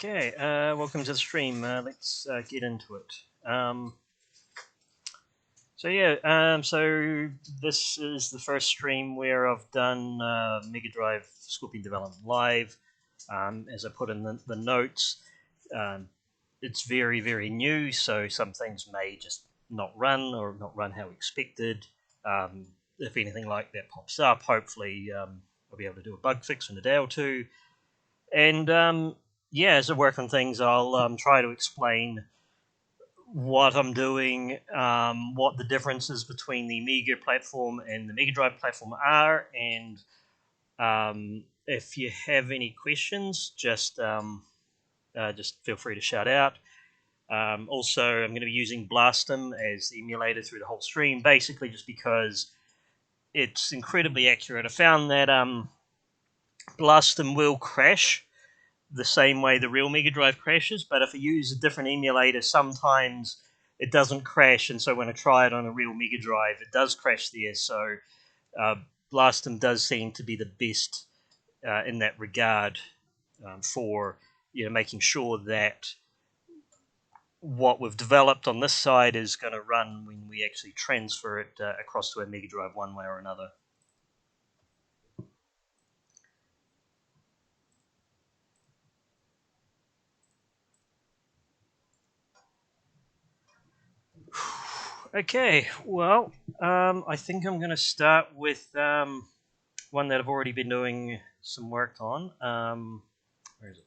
Okay, welcome to the stream. Let's get into it. So this is the first stream where I've done Mega Drive Scorpion Development Live. As I put in the notes, it's very, very new, so some things may just not run or not run how expected. If anything like that pops up, hopefully I'll be able to do a bug fix in a day or two. And as I work on things, I'll try to explain what I'm doing, what the differences between the Amiga platform and the Mega Drive platform are, and if you have any questions, just feel free to shout out. Also, I'm going to be using Blastem as the emulator through the whole stream, basically just because it's incredibly accurate. I found that Blastem will crash the same way the real Mega Drive crashes, but if I use a different emulator, sometimes it doesn't crash, and so when I try it on a real Mega Drive, it does crash there. So Blastem does seem to be the best in that regard for making sure that what we've developed on this side is going to run when we actually transfer it across to a Mega Drive one way or another. Okay, well, I think I'm going to start with one that I've already been doing some work on. Where is it?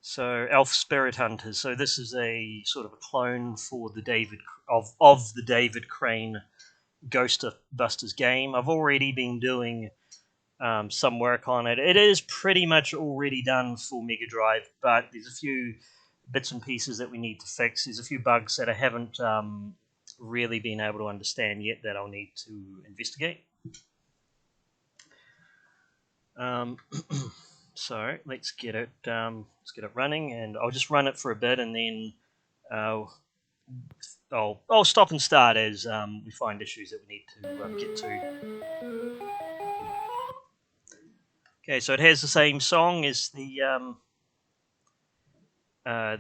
So, Elf Spirit Hunters. So this is a sort of a clone for the the David Crane Ghostbusters game. I've already been doing some work on it. It is pretty much already done for Mega Drive, but there's a few bits and pieces that we need to fix. There's a few bugs that I haven't really been able to understand yet that I'll need to investigate. So let's get it running, and I'll just run it for a bit, and then I'll stop and start as we find issues that we need to get to. Okay, so it has the same song as the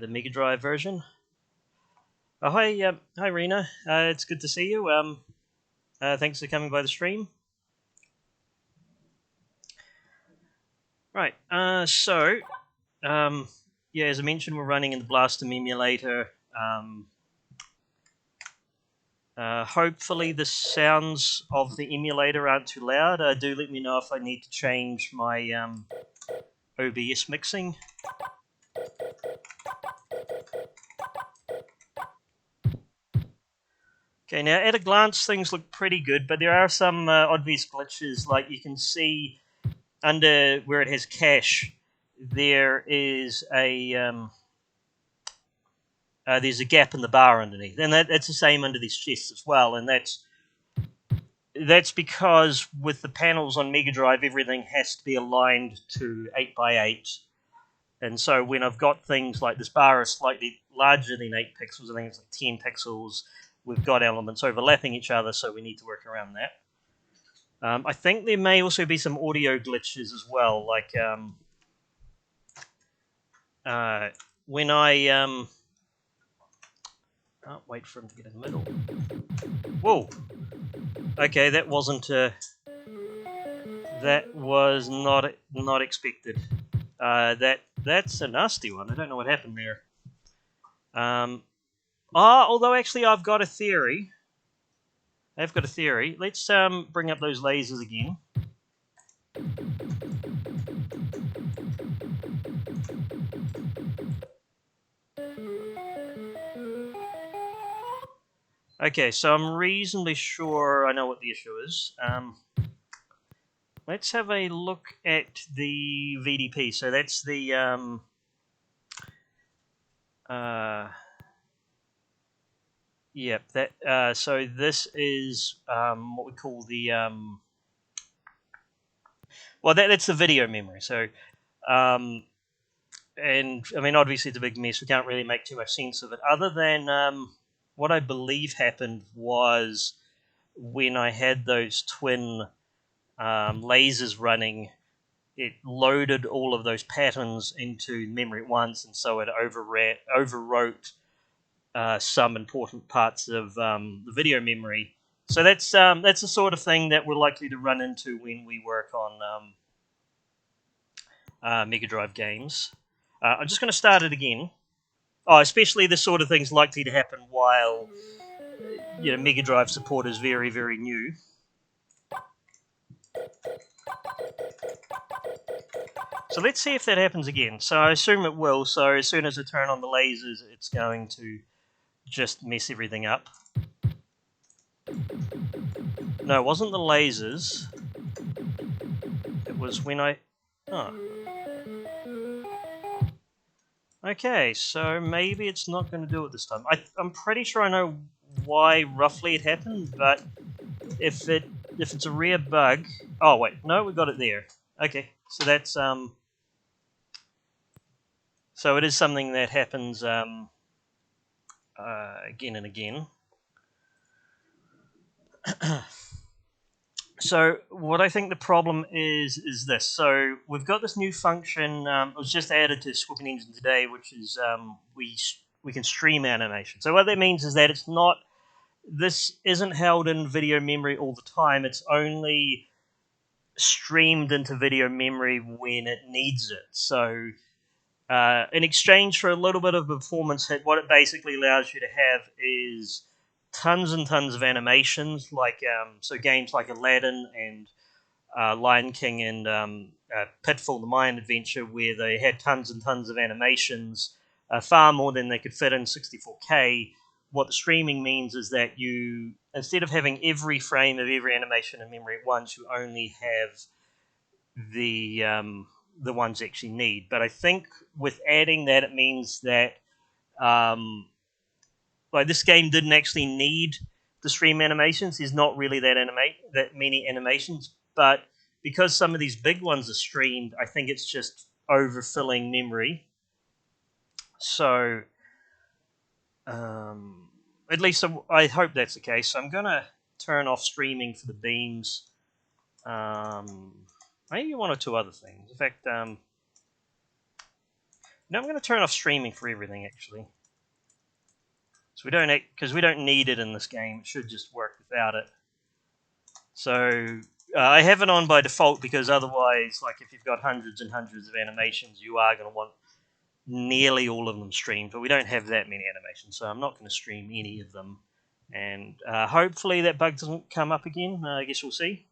Mega Drive version. Oh, hi, Rena. It's good to see you. Thanks for coming by the stream. Right. As I mentioned, we're running in the Blastem emulator. Hopefully, the sounds of the emulator aren't too loud. Do let me know if I need to change my OBS mixing. Okay, now at a glance, things look pretty good, but there are some obvious glitches. Like you can see under where it has cache, there is there's a gap in the bar underneath, and that's the same under these chests as well. And that's because with the panels on Mega Drive, everything has to be aligned to 8x8. And so when I've got things like this bar is slightly larger than 8 pixels, I think it's like 10 pixels, we've got elements overlapping each other, so we need to work around that. I think there may also be some audio glitches as well, like when I... Oh, wait for him to get in the middle. Whoa! Okay, that wasn't... that was not expected. That's a nasty one. I don't know what happened there. Although actually I've got a theory. Let's bring up those lasers again. Okay, so I'm reasonably sure I know what the issue is. Let's have a look at the VDP. So that's the so this is what we call the that's the video memory. So and I mean obviously it's a big mess. We can't really make too much sense of it, other than what I believe happened was when I had those twin lasers running, it loaded all of those patterns into memory at once, and so it overwrote some important parts of the video memory. So that's the sort of thing that we're likely to run into when we work on Mega Drive games. I'm just going to start it again. Oh, especially this sort of thing's likely to happen while Mega Drive support is very, very new. So let's see if that happens again. So I assume it will. So as soon as I turn on the lasers, it's going to just mess everything up. No, it wasn't the lasers. It was when I... Oh. Okay, so maybe it's not going to do it this time. I'm pretty sure I know why roughly it happened, but if it's a rare bug... Oh, wait. No, we got it there. Okay, so that's... So it is something that happens again and again. So what I think the problem is this. So we've got this new function. It was just added to Scorpion Engine today, which is we can stream animation. So what that means is that this isn't held in video memory all the time. It's only streamed into video memory when it needs it. So in exchange for a little bit of performance hit, what it basically allows you to have is tons and tons of animations, like so games like Aladdin and Lion King and Pitfall: The Mayan Adventure, where they had tons and tons of animations, far more than they could fit in 64K. What the streaming means is that you, instead of having every frame of every animation in memory at once, you only have the ones you actually need. But I think with adding that, it means that like this game didn't actually need the stream animations. There's not really that many animations, but because some of these big ones are streamed, I think it's just overfilling memory. So at least I hope that's the case. So I'm going to turn off streaming for the beams. Maybe one or two other things. In fact, no, I'm going to turn off streaming for everything, actually. So because we don't need it in this game. It should just work without it. So I have it on by default because otherwise, like if you've got hundreds and hundreds of animations, you are going to want nearly all of them streamed. But we don't have that many animations, so I'm not going to stream any of them. And hopefully that bug doesn't come up again. I guess we'll see.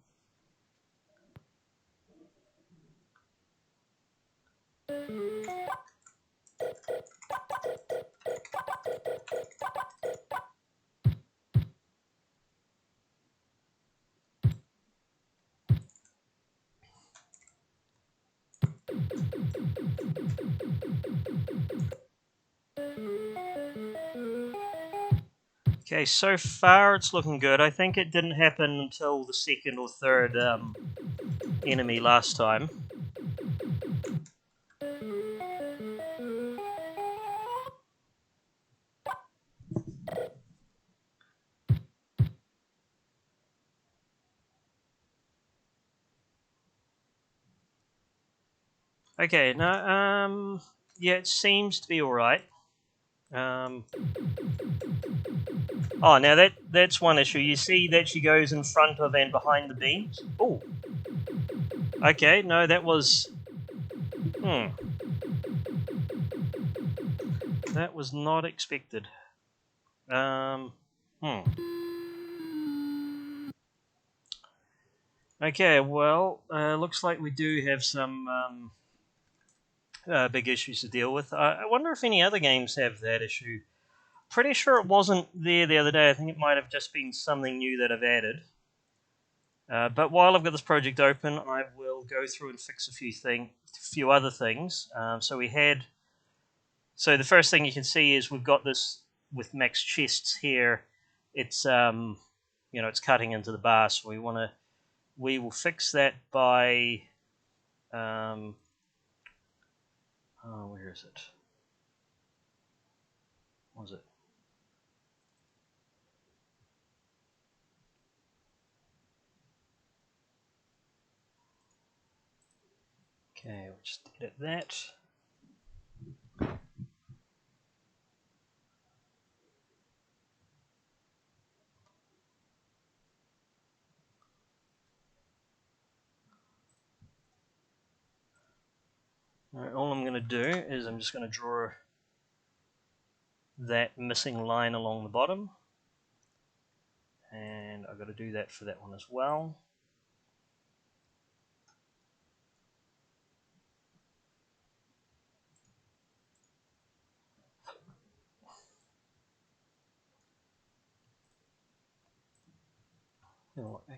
Okay, so far it's looking good. I think it didn't happen until the second or third enemy last time. Okay, now, yeah, it seems to be alright. Oh, now that's one issue. You see that she goes in front of and behind the beams? Oh. Okay, no, that was... That was not expected. Okay, well, looks like we do have some big issues to deal with. I wonder if any other games have that issue. Pretty sure it wasn't there the other day. I think it might have just been something new that I've added. But while I've got this project open, I will go through and fix a few other things. So the first thing you can see is we've got this with max chests here. It's it's cutting into the bar, so we will fix that by where is it? What was it? Okay, we'll just edit that. Alright, all I'm going to do is I'm just going to draw that missing line along the bottom, and I've got to do that for that one as well.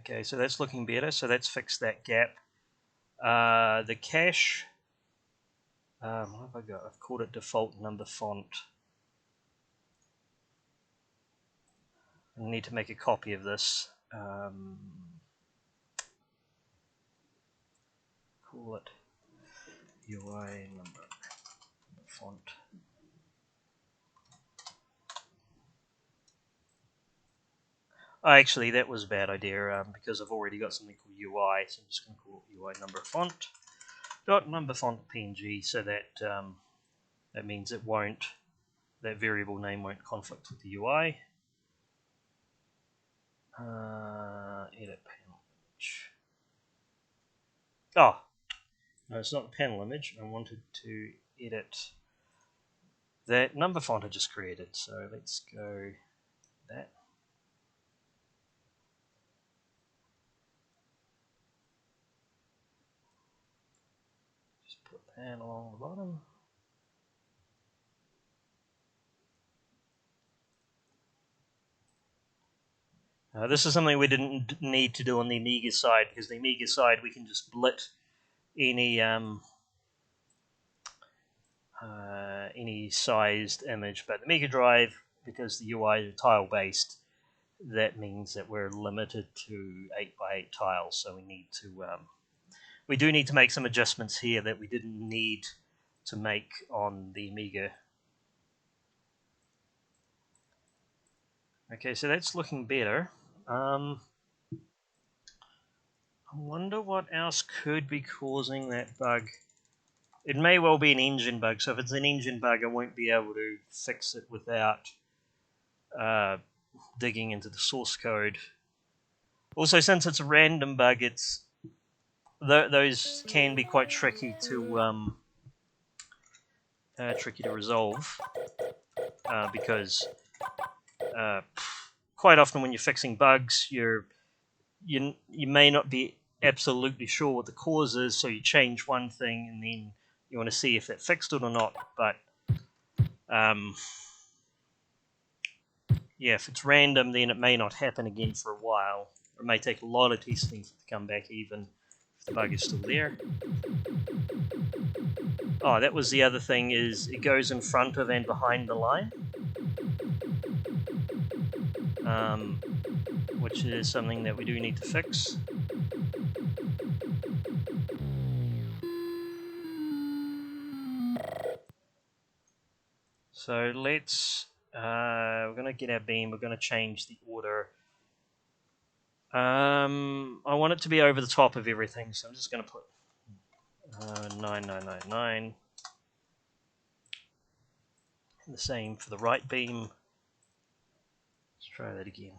Okay, so that's looking better, so that's fixed that gap. The cache, what have I got? I've called it default number font. I need to make a copy of this. Call it UI number font. Oh, actually, that was a bad idea because I've already got something called UI, so I'm just going to call it UI number font. Dot number font PNG, so that that means it won't, that variable name won't conflict with the UI. Edit panel image. Oh, no, it's not the panel image. I wanted to edit that number font I just created. So let's go that. Just put that along the bottom. This is something we didn't need to do on the Amiga side, because the Amiga side we can just blit any sized image, but the Mega Drive, because the UI is tile based, that means that we're limited to 8x8 tiles. So we do need to make some adjustments here that we didn't need to make on the Amiga. Okay, so that's looking better. I wonder what else could be causing that bug. It may well be an engine bug, so if it's an engine bug, I won't be able to fix it without digging into the source code. Also, since it's a random bug, those can be quite tricky to resolve because quite often when you're fixing bugs, you may not be absolutely sure what the cause is, so you change one thing and then you want to see if that fixed it or not. But yeah, if it's random, then it may not happen again for a while. It may take a lot of testing for it to come back, even if the bug is still there. Oh, that was the other thing, is it goes in front of and behind the line, which is something that we do need to fix. So let's, we're going to get our beam, we're going to change the order. I want it to be over the top of everything, so I'm just going to put 9999. The same for the right beam. Let's try that again.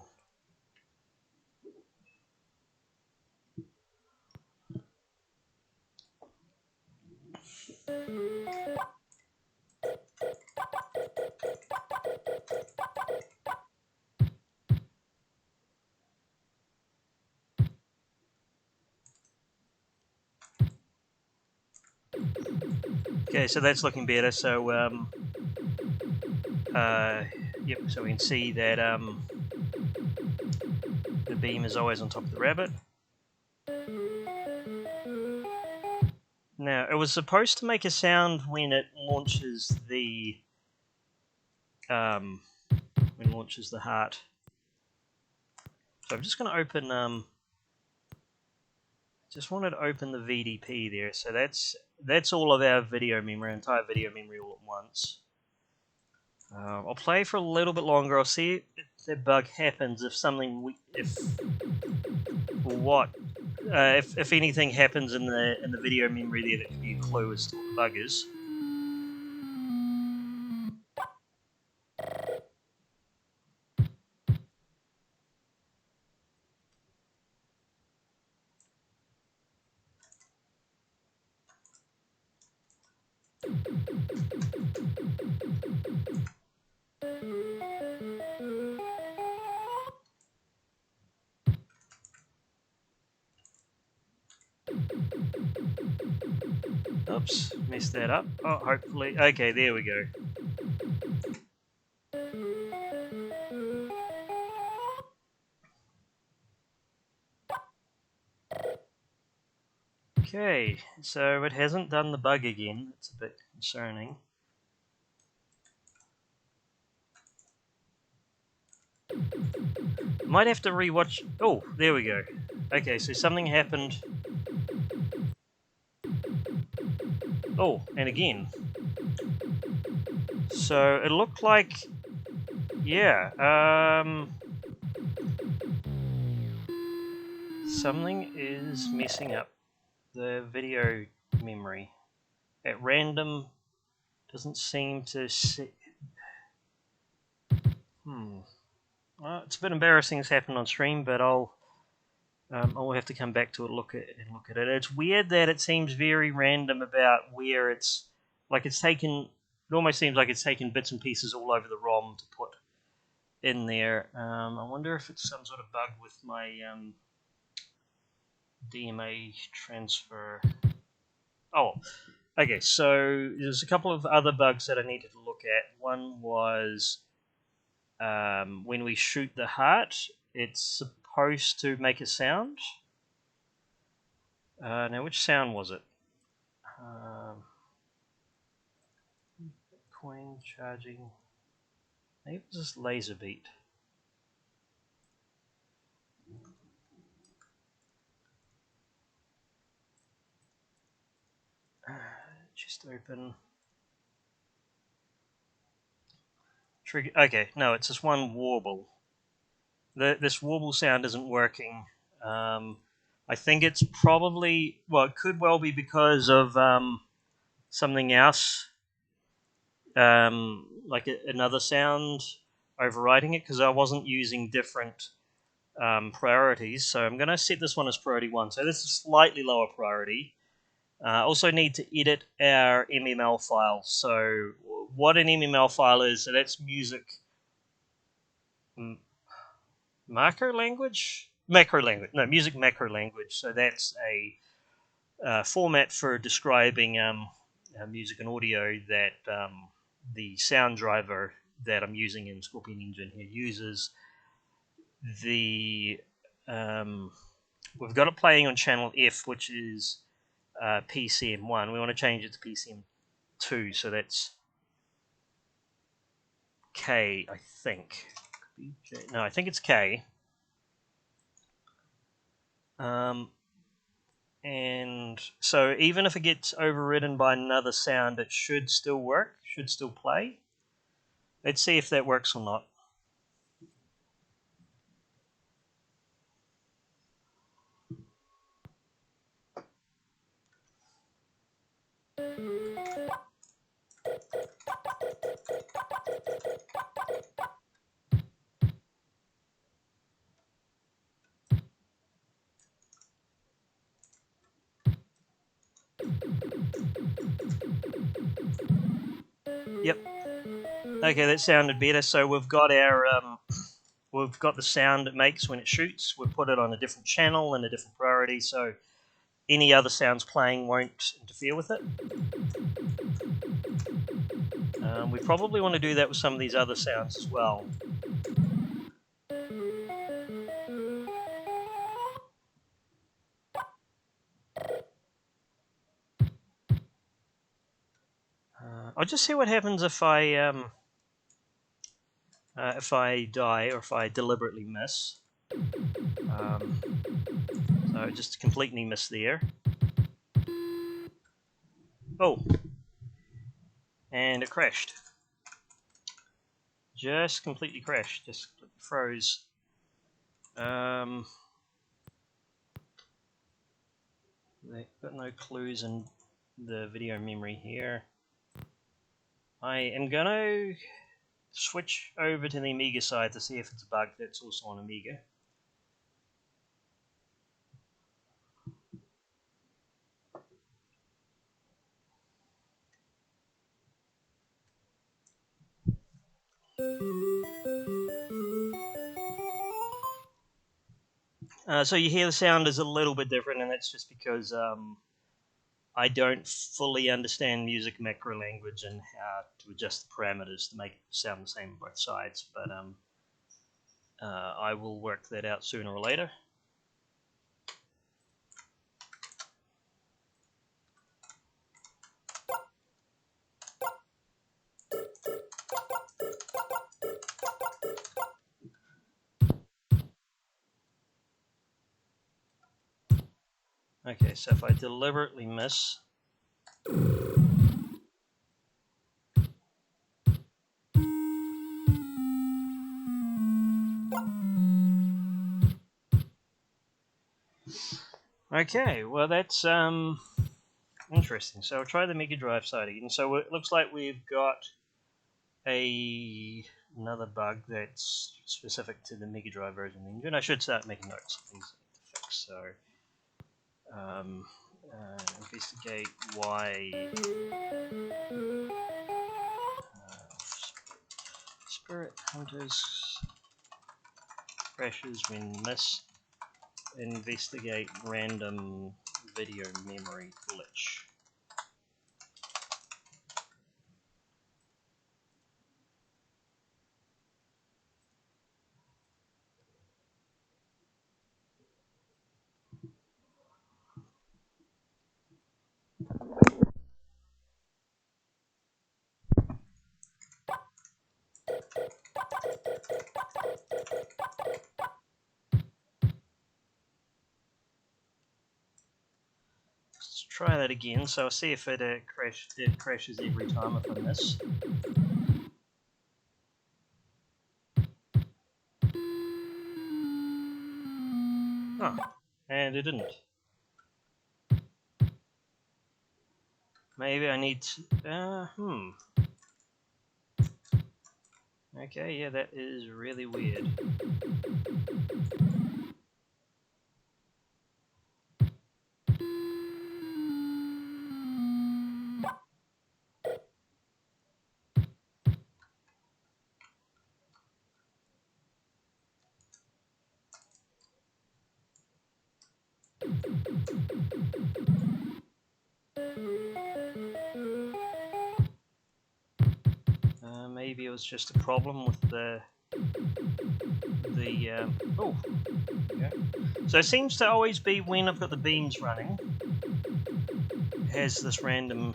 Okay, so that's looking better. So, yep. So we can see that the beam is always on top of the rabbit. Now, it was supposed to make a sound when it launches the heart. So I'm just going to open. Just wanted to open the VDP there. So that's all of our video memory, entire video memory all at once. I'll play for a little bit longer. I'll see if that bug happens. If something, if anything happens in the video memory there, that could be a clue as to what the bug is. Oops, messed that up. Oh, hopefully. Okay, there we go. Okay, so it hasn't done the bug again. It's a bit concerning. Might have to rewatch. Oh, there we go. Okay, so something happened. Oh, and again. So it looked like, yeah, something is messing up the video memory. At random, doesn't seem to see. Well, it's a bit embarrassing it's happened on stream, but I'll have to come back to it, look at it. It's weird that it seems very random about where it's like it's taken. It almost seems like it's taken bits and pieces all over the ROM to put in there. I wonder if it's some sort of bug with my DMA transfer. Oh, okay. So there's a couple of other bugs that I needed to look at. One was when we shoot the heart, it's supposed to make a sound. Now, which sound was it? Coin charging. Maybe it was just laser beat. Just open. Trigger. Okay, no, it's just one warble. This warble sound isn't working. I think it's probably, well, it could well be because of something else, like another sound overriding it, because I wasn't using different priorities. So I'm going to set this one as priority 1. So this is slightly lower priority. Also need to edit our MML file. So what an MML file is, so that's music macro language? Macro language. No, music macro language. So that's a format for describing music and audio that the sound driver that I'm using in Scorpion Engine here uses. We've got it playing on channel F, which is PCM1. We want to change it to PCM2, so that's K, I think. No, I think it's K. And so even if it gets overridden by another sound, it should still work, should still play. Let's see if that works or not. Yep. Okay, that sounded better. So we've got our we've got the sound it makes when it shoots. We've put it on a different channel and a different priority, so any other sounds playing won't interfere with it. We probably want to do that with some of these other sounds as well. I'll just see what happens if I die or if I deliberately miss. So just completely miss there. Oh, and it crashed. Just completely crashed. Just froze. got no clues in the video memory here. I am going to switch over to the Amiga side to see if it's a bug that's also on Amiga. So you hear the sound is a little bit different, and that's just because I don't fully understand music macro language and how to adjust the parameters to make it sound the same on both sides. But I will work that out sooner or later. Okay, so if I deliberately miss, okay, well that's interesting. So I'll try the Mega Drive side again. So it looks like we've got another bug that's specific to the Mega Drive version of the engine. I should start making notes of things I need to fix. So investigate why Spirit Hunters crashes when miss. Investigate random video memory glitch. Let's try that again. So I'll see if it crashes every time if I miss. Oh, and it didn't. Maybe I need to, Okay, yeah, that is really weird. Maybe it was just a problem with the oh, yeah. So it seems to always be when I've got the beams running, it has this random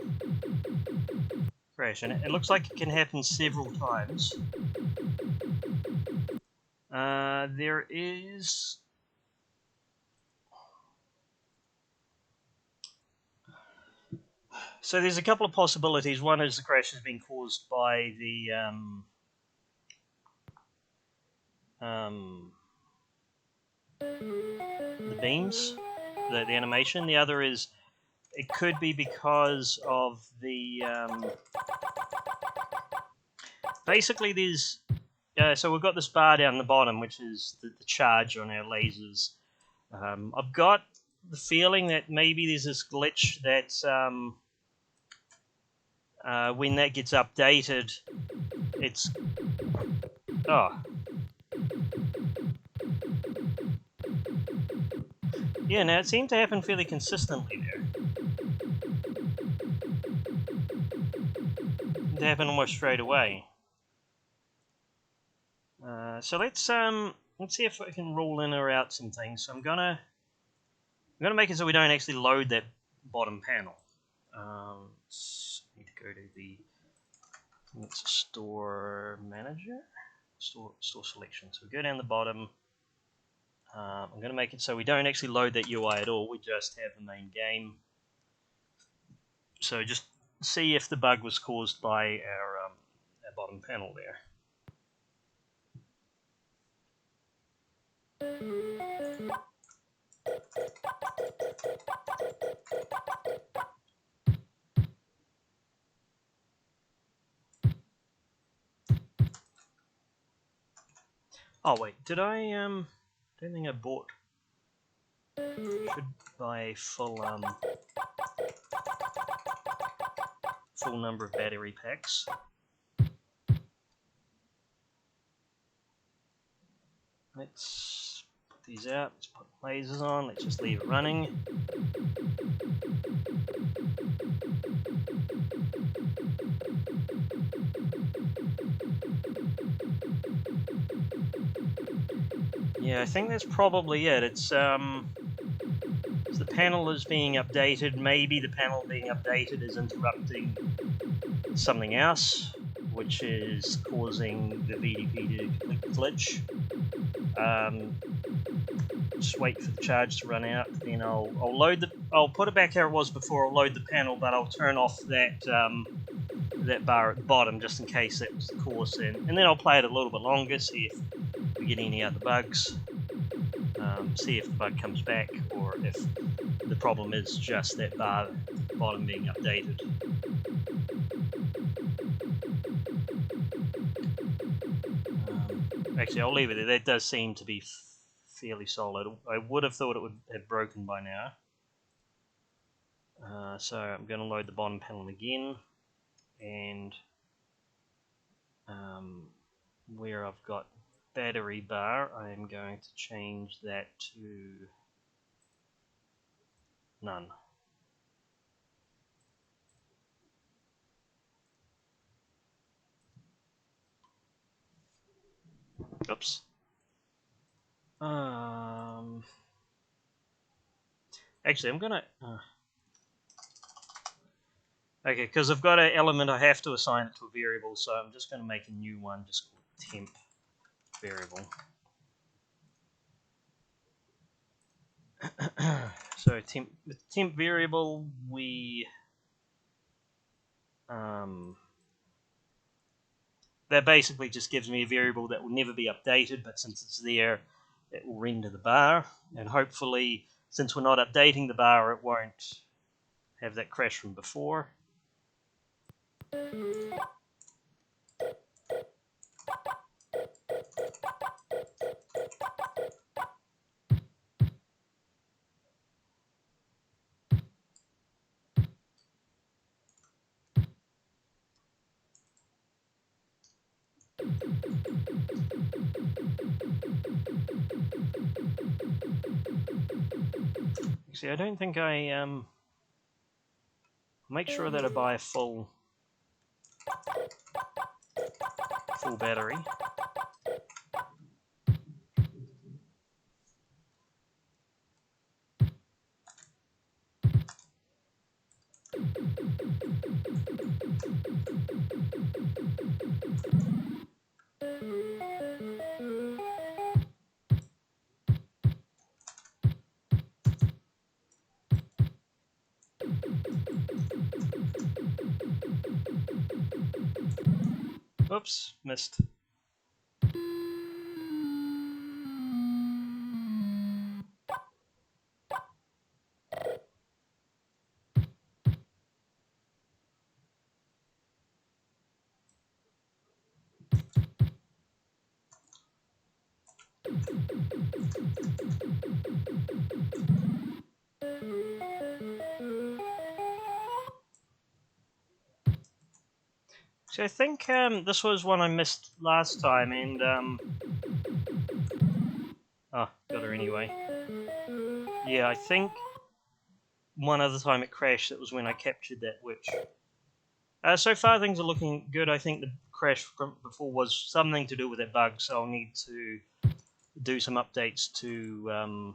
crash, and it looks like it can happen several times. There is So there's a couple of possibilities. One is the crash has been caused by the beams, the animation. The other is it could be because of the basically there's so we've got this bar down the bottom, which is the charge on our lasers. I've got the feeling that maybe there's this glitch that when that gets updated, it's yeah. Now it seemed to happen fairly consistently there. It happened almost straight away. So let's see if I can rule in or out some things. So I'm gonna make it so we don't actually load that bottom panel. Need to go to the store manager, store selection. So we go down the bottom. I'm going to make it so we don't actually load that UI at all. We just have the main game. So just see if the bug was caused by our bottom panel there. Oh wait, did I don't think I bought. Should buy a full number of battery packs. Let's put these out. Let's put lasers on. Let's just leave it running. Yeah, I think that's probably it. It's the panel is being updated. Maybe the panel being updated is interrupting something else, which is causing the VDP to glitch. Just wait for the charge to run out. Then I'll load the. I'll put it back how it was before. I'll load the panel, but I'll turn off that that bar at the bottom just in case that was the cause. And then I'll play it a little bit longer, see if we get any other bugs. See if the bug comes back, or if the problem is just that bar bottom being updated. Actually, I'll leave it there. That does seem to be fairly solid. I would have thought it would have broken by now. So I'm going to load the bottom panel again, and where I've got battery bar, I am going to change that to none. Oops. Actually, I'm gonna. Okay, because I've got an element, I have to assign it to a variable, so I'm just going to make a new one, just called temp variable. So with temp variable, we that basically just gives me a variable that will never be updated, but since it's there, it will render the bar, and hopefully, since we're not updating the bar, it won't have that crash from before. See, I don't think I make sure that I buy a full battery. Oops, missed. So I think this was one I missed last time, and oh, got her anyway. Yeah, I think one other time it crashed. It was when I captured that witch. So far things are looking good. I think the crash from before was something to do with that bug, so I'll need to do some updates to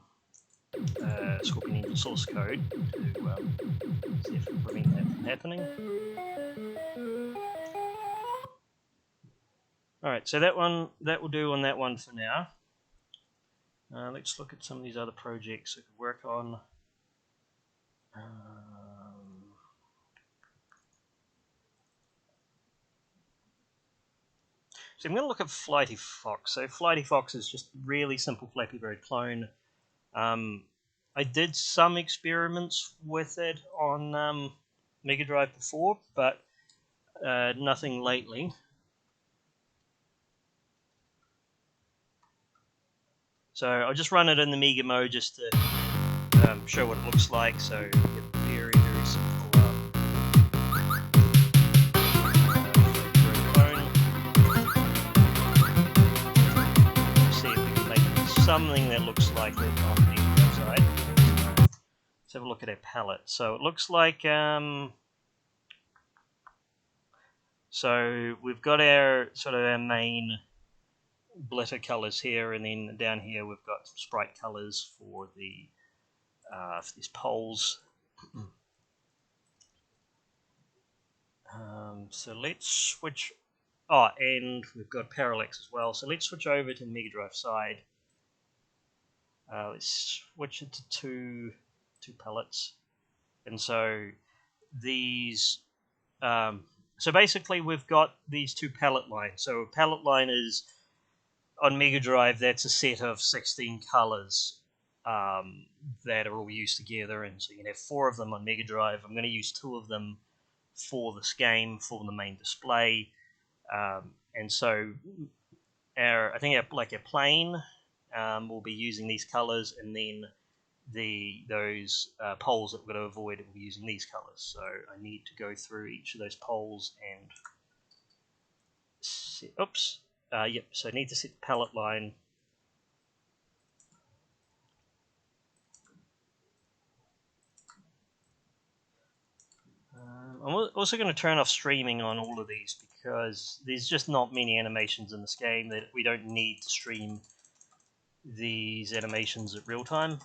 Scorpion Engine source code to see if we prevent that from happening. Alright, so that will do on that one for now. Let's look at some of these other projects I could work on. So I'm going to look at Flighty Fox. So Flighty Fox is just a really simple Flappy Bird clone. I did some experiments with it on Mega Drive before, but nothing lately. So I'll just run it in the Amiga mode just to show what it looks like. So you get very, very simple phone. See if we can make something that looks like it on the website. Let's have a look at our palette. So it looks like so we've got our sort of our main blitter colors here, and then down here we've got some sprite colors for the for these poles. So let's switch. Oh, and we've got Parallax as well. So let's switch over to the Mega Drive side. Let's switch it to two palettes, and so these. So basically, we've got these two palette lines. So a palette line is on Mega Drive. That's a set of 16 colors that are all used together, and so you can have 4 of them on Mega Drive. I'm going to use 2 of them for this game, for the main display, and so I think our plane will be using these colors, and then those poles that we're going to avoid will be using these colors. So I need to go through each of those poles and set, oops, yep. So I need to set the palette line. I'm also going to turn off streaming on all of these because there's just not many animations in this game that we don't need to stream these animations at real time.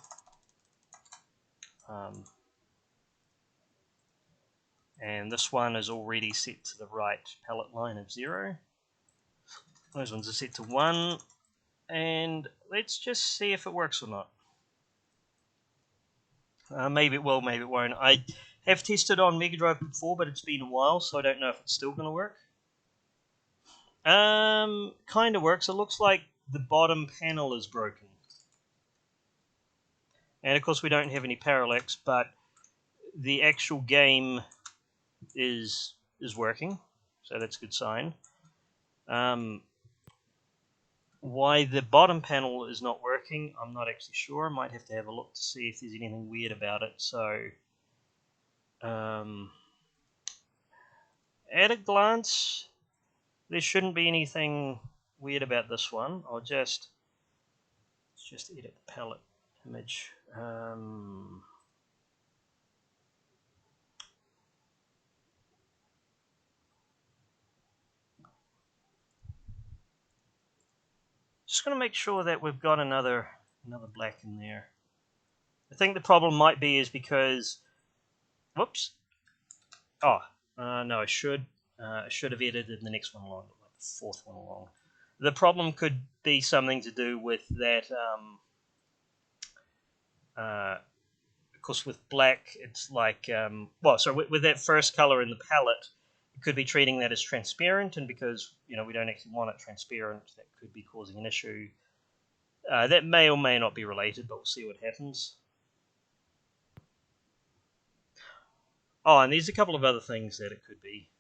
And this one is already set to the right palette line of 0. Those ones are set to 1. And let's just see if it works or not. Maybe it will, maybe it won't. I have tested on Mega Drive before, but it's been a while, so I don't know if it's still going to work. Kind of works. It looks like the bottom panel is broken. And of course we don't have any parallax, but the actual game is working, so that's a good sign. Why the bottom panel is not working, I'm not actually sure. I might have to have a look to see if there's anything weird about it. So, at a glance, there shouldn't be anything weird about this one. Let's just edit the palette image. Just going to make sure that we've got another black in there. I think the problem might be is because, whoops. Oh, no, I should have edited the next one along, like the 4th one along. The problem could be something to do with that. Of course, with black, it's like with that first color in the palette, it could be treating that as transparent, and because we don't actually want it transparent, that could be causing an issue. That may or may not be related, but we'll see what happens. Oh, and there's a couple of other things that it could be.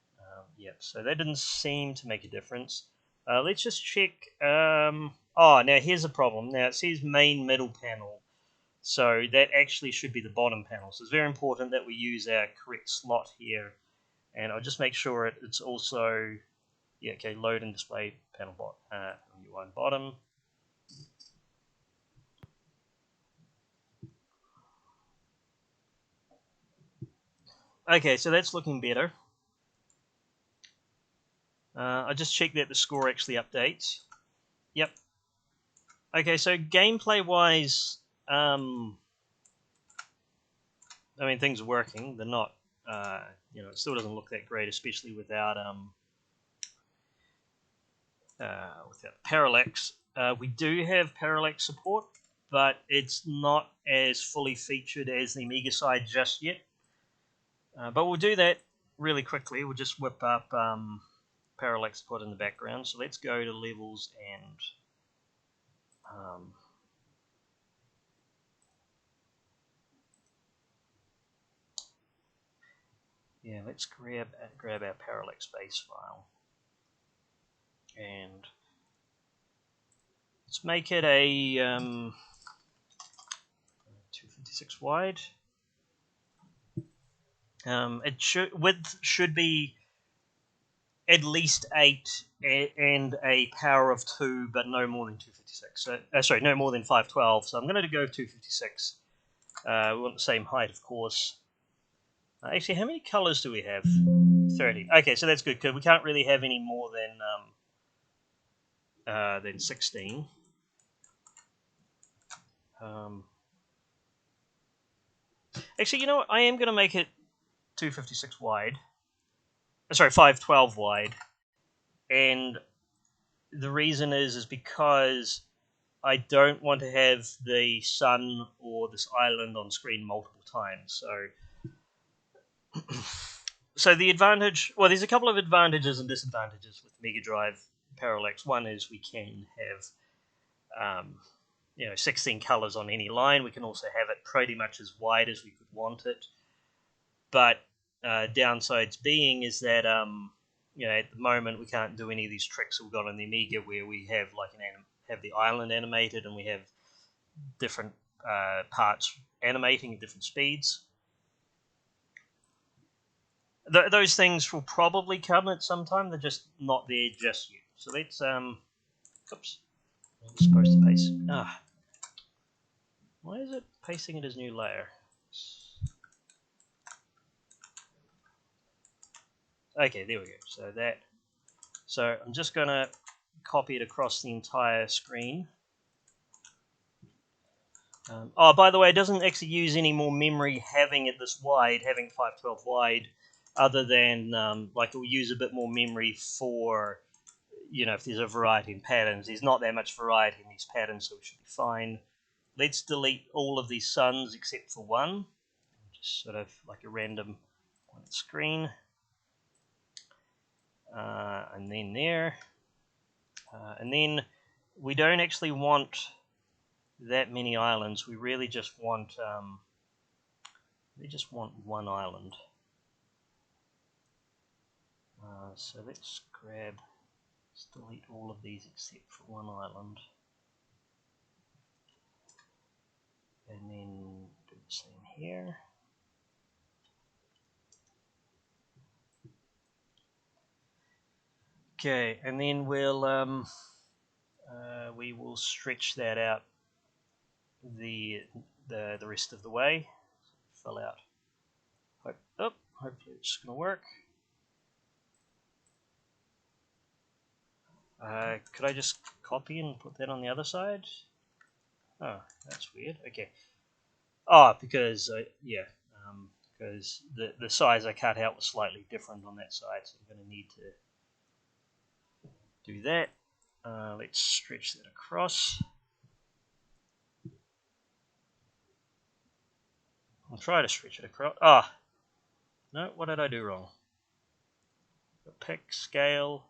Yep, so that didn't seem to make a difference. Let's just check. Now here's a problem. Now it says main middle panel, so that actually should be the bottom panel. So it's very important that we use our correct slot here. And I'll just make sure it's also, load and display panel UI bottom. Okay, so that's looking better. I just checked that the score actually updates. Yep. Okay, so gameplay-wise, I mean, things are working. They're not, it still doesn't look that great, especially without parallax. We do have parallax support, but it's not as fully featured as the Amiga side just yet. But we'll do that really quickly. We'll just whip up parallax support in the background. So let's go to levels and let's grab our parallax base file and Let's make it a 256 wide. Width should be at least 8 and a power of 2, but no more than 256. So, sorry, no more than 512. So I'm going to go 256. We want the same height, of course. Actually, how many colors do we have? 30. Okay, so that's good because we can't really have any more than 16. Actually, you know what? I am going to make it 256 wide. Sorry, 512 wide. And the reason is because I don't want to have the sun or this island on screen multiple times. So the advantage, well, there's a couple of advantages and disadvantages with Mega Drive Parallax. One is we can have 16 colors on any line. We can also have it pretty much as wide as we could want it. But downsides being is that at the moment we can't do any of these tricks we've got on the Amiga where we have have the island animated and we have different parts animating at different speeds. Those things will probably come at some time. They're just not there just yet. So let's oops. I'm supposed to paste. Why is it pasting it as new layer? Okay, there we go. So I'm just gonna copy it across the entire screen. By the way, it doesn't actually use any more memory having it this wide, having 512 wide, other than it will use a bit more memory for, if there's a variety in patterns. There's not that much variety in these patterns, so it should be fine. Let's delete all of these suns except for one, just sort of like a random on the screen. And then there. And then we don't actually want that many islands. We really just want one island. So let's delete all of these except for one island. And then do the same here. Okay, and then we will stretch that out the rest of the way. Fill out. Hopefully it's going to work. Could I just copy and put that on the other side? Oh, that's weird. Okay. Because because the size I cut out was slightly different on that side, so I'm going to need to do that. Let's stretch that across. I'll try to stretch it across. No, what did I do wrong? Pick scale.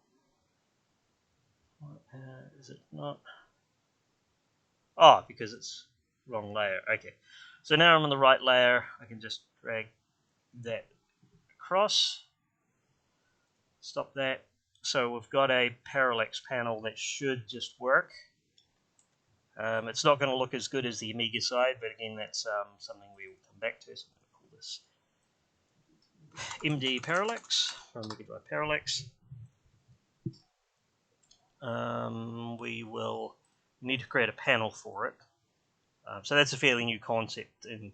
Is it not? Because it's wrong layer. Okay. So now I'm on the right layer. I can just drag that across. Stop that. So we've got a parallax panel that should just work. It's not going to look as good as the Amiga side, but again, that's something we will come back to. So I'm going to call this MD Parallax from Amiga Drive Parallax. We will need to create a panel for it. So that's a fairly new concept in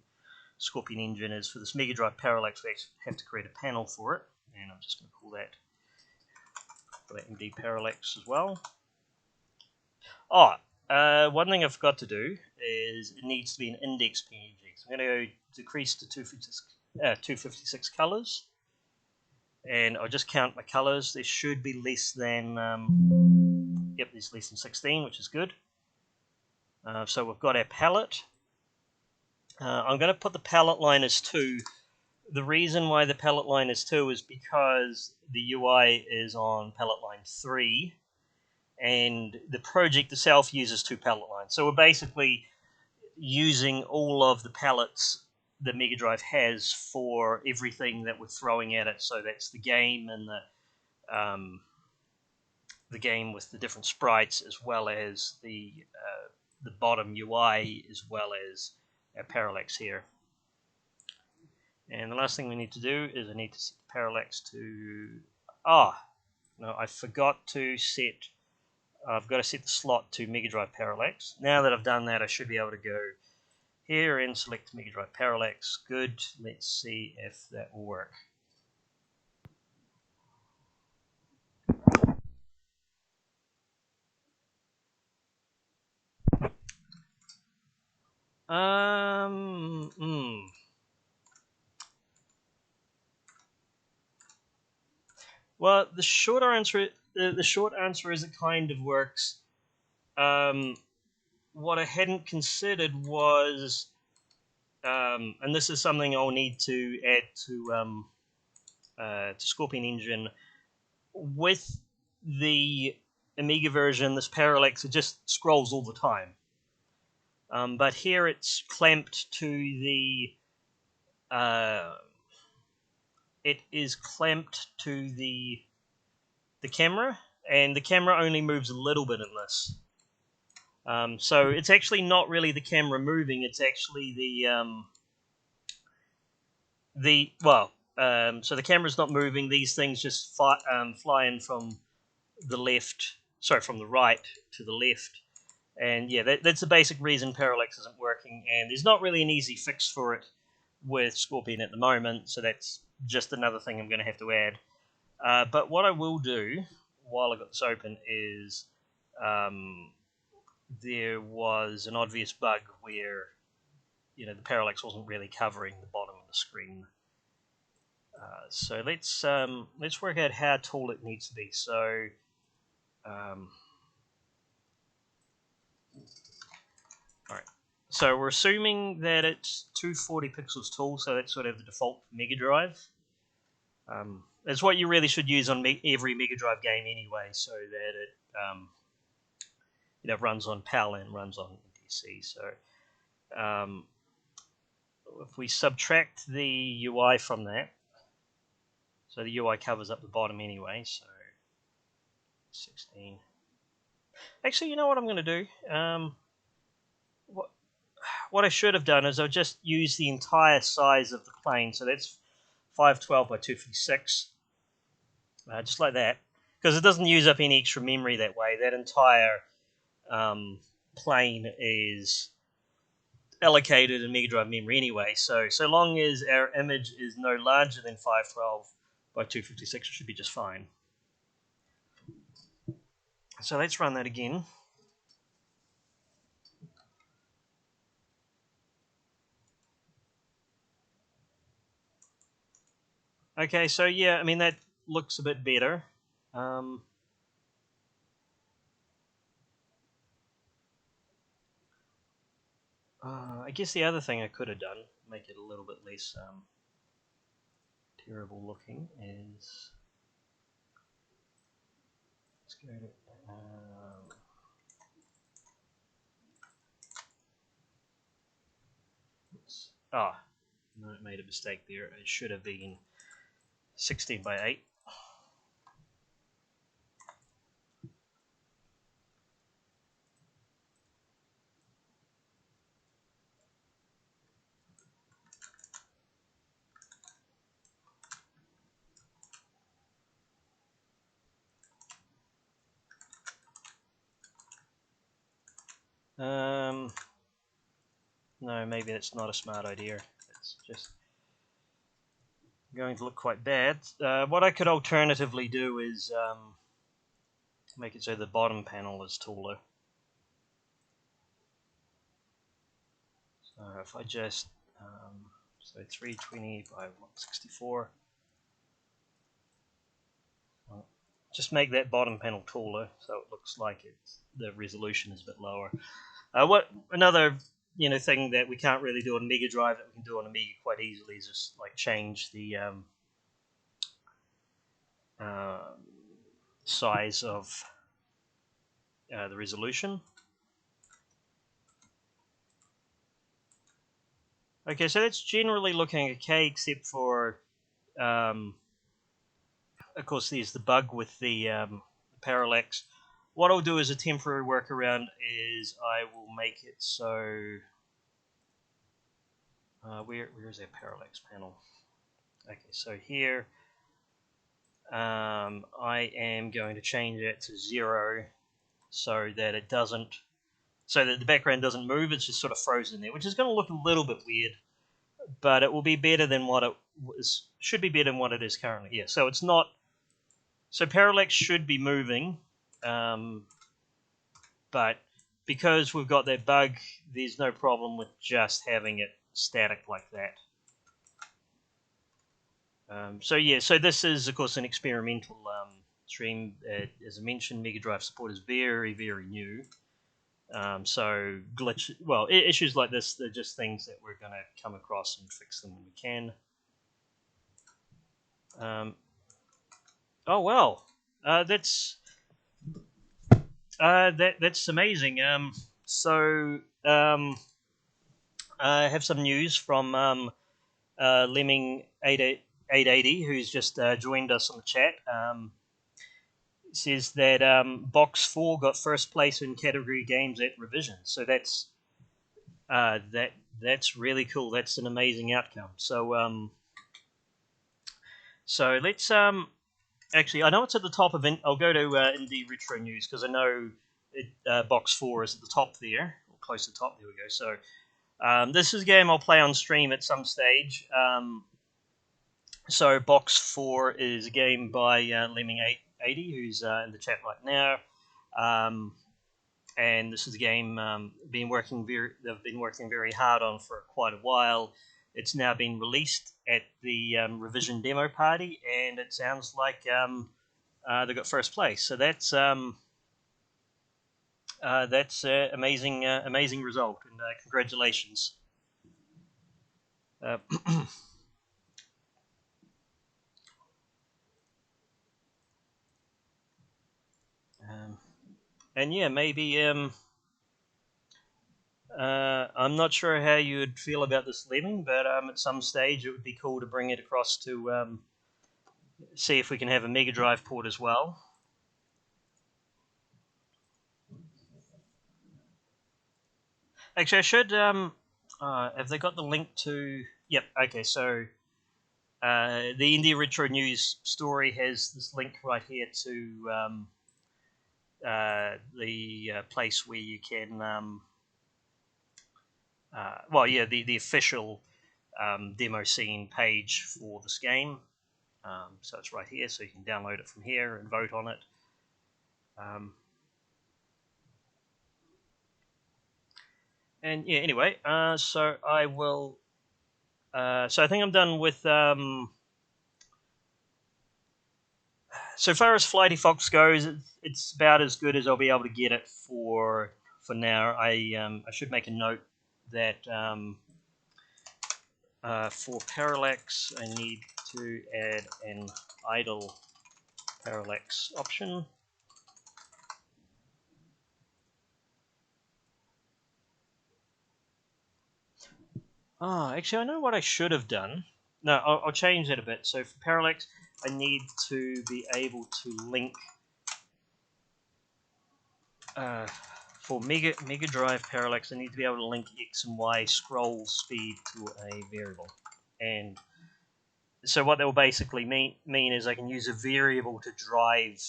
Scorpion Engine. Is for this Mega Drive Parallax, we actually have to create a panel for it, and I'm just going to call that MD Parallax as well. One thing I forgot to do is it needs to be an index PNG. So I'm going to go decrease to 256 colors, and I'll just count my colors. There should be less than there's less than 16, which is good. So we've got our palette. I'm going to put the palette line as 2. The reason why the palette line is 2 is because the UI is on palette line 3, and the project itself uses 2 palette lines. So we're basically using all of the palettes that Mega Drive has for everything that we're throwing at it. So that's the game and the game with the different sprites, as well as the bottom UI, as well as our parallax here. And the last thing we need to do is I need to set parallax to... no, I forgot to set... I've got to set the slot to Mega Drive Parallax. Now that I've done that, I should be able to go here and select Mega Drive Parallax. Good. Let's see if that will work. Well, the short answer is it kind of works. What I hadn't considered was, and this is something I'll need to add to Scorpion Engine. With the Amiga version, this parallax, it just scrolls all the time. But here it's clamped to the it is clamped to the camera, and the camera only moves a little bit in this. So it's actually not really the camera moving; it's actually so the camera's not moving. These things just fly in from the right to the left. And yeah, that's the basic reason Parallax isn't working, and there's not really an easy fix for it with Scorpion at the moment, so that's just another thing I'm going to have to add. But what I will do, while I've got this open, is there was an obvious bug where the Parallax wasn't really covering the bottom of the screen. So let's work out how tall it needs to be. So all right. So we're assuming that it's 240 pixels tall, so that's sort of the default Mega Drive. It's what you really should use on every Mega Drive game anyway, so that it runs on PAL and runs on DC. So if we subtract the UI from that, so the UI covers up the bottom anyway, so 16. Actually, you know what I'm going to do? What I should have done is I'll just use the entire size of the plane, so that's 512 by 256, just like that, because it doesn't use up any extra memory that way. That entire plane is allocated in Mega Drive memory anyway, so long as our image is no larger than 512 by 256, it should be just fine. So let's run that again. Okay, so yeah, I mean, that looks a bit better. I guess the other thing I could have done, make it a little bit less terrible looking, is let's go to no, it made a mistake there. It should have been 16 by 8. No, maybe that's not a smart idea. It's just going to look quite bad. What I could alternatively do is make it so the bottom panel is taller. So if I just so 320 by 164, just make that bottom panel taller so it looks like the resolution is a bit lower. What another thing that we can't really do on Mega Drive that we can do on Amiga quite easily is just like change the size of the resolution. Okay, so that's generally looking okay, except for of course there's the bug with the Parallax. What I'll do as a temporary workaround is I will make it so... where is our Parallax panel? Okay, so here I am going to change it to 0 so that it doesn't, so that the background doesn't move. It's just sort of frozen there, which is going to look a little bit weird, but it will be better than what it was. Should be better than what it is currently. Yeah, so it's not. So Parallax should be moving, but because we've got that bug, there's no problem with just having it static like that. So yeah, so this is of course an experimental stream. As I mentioned, Mega Drive support is very, very new. So issues like this, they're just things that we're going to come across and fix them when we can. Oh well, that's amazing. I have some news from Lemming 880, who's just joined us on the chat. Says that Box 4 got first place in category games at revision. So that's that's really cool. That's an amazing outcome. So so let's actually, I know it's at the top of I'll go to Indie Retro News because I know Box 4 is at the top there, or close to the top. There we go. So this is a game I'll play on stream at some stage. So Box 4 is a game by Lemming 880, who's in the chat right now. And this is a game they've been working very hard on for quite a while. It's now been released at the revision demo party, and it sounds like they got first place. So that's amazing, amazing result, and congratulations. And yeah, maybe I'm not sure how you would feel about this Lemming, but at some stage it would be cool to bring it across to see if we can have a Mega Drive port as well. Actually, I should. Have they got the link to? Yep. Okay. So the Indie Retro News story has this link right here to the place where you can. The official demo scene page for this game. So it's right here, so you can download it from here and vote on it. And yeah, anyway, so I will. So I think I'm done with. So far as Flighty Fox goes, it's about as good as I'll be able to get it for now. I should make a note that for Parallax, I need to add an idle Parallax option. Actually, I know what I should have done. No, I'll change that a bit. So for Parallax, I need to be able to link for Mega Drive Parallax. I need to be able to link X and Y scroll speed to a variable, and so what that will basically mean is I can use a variable to drive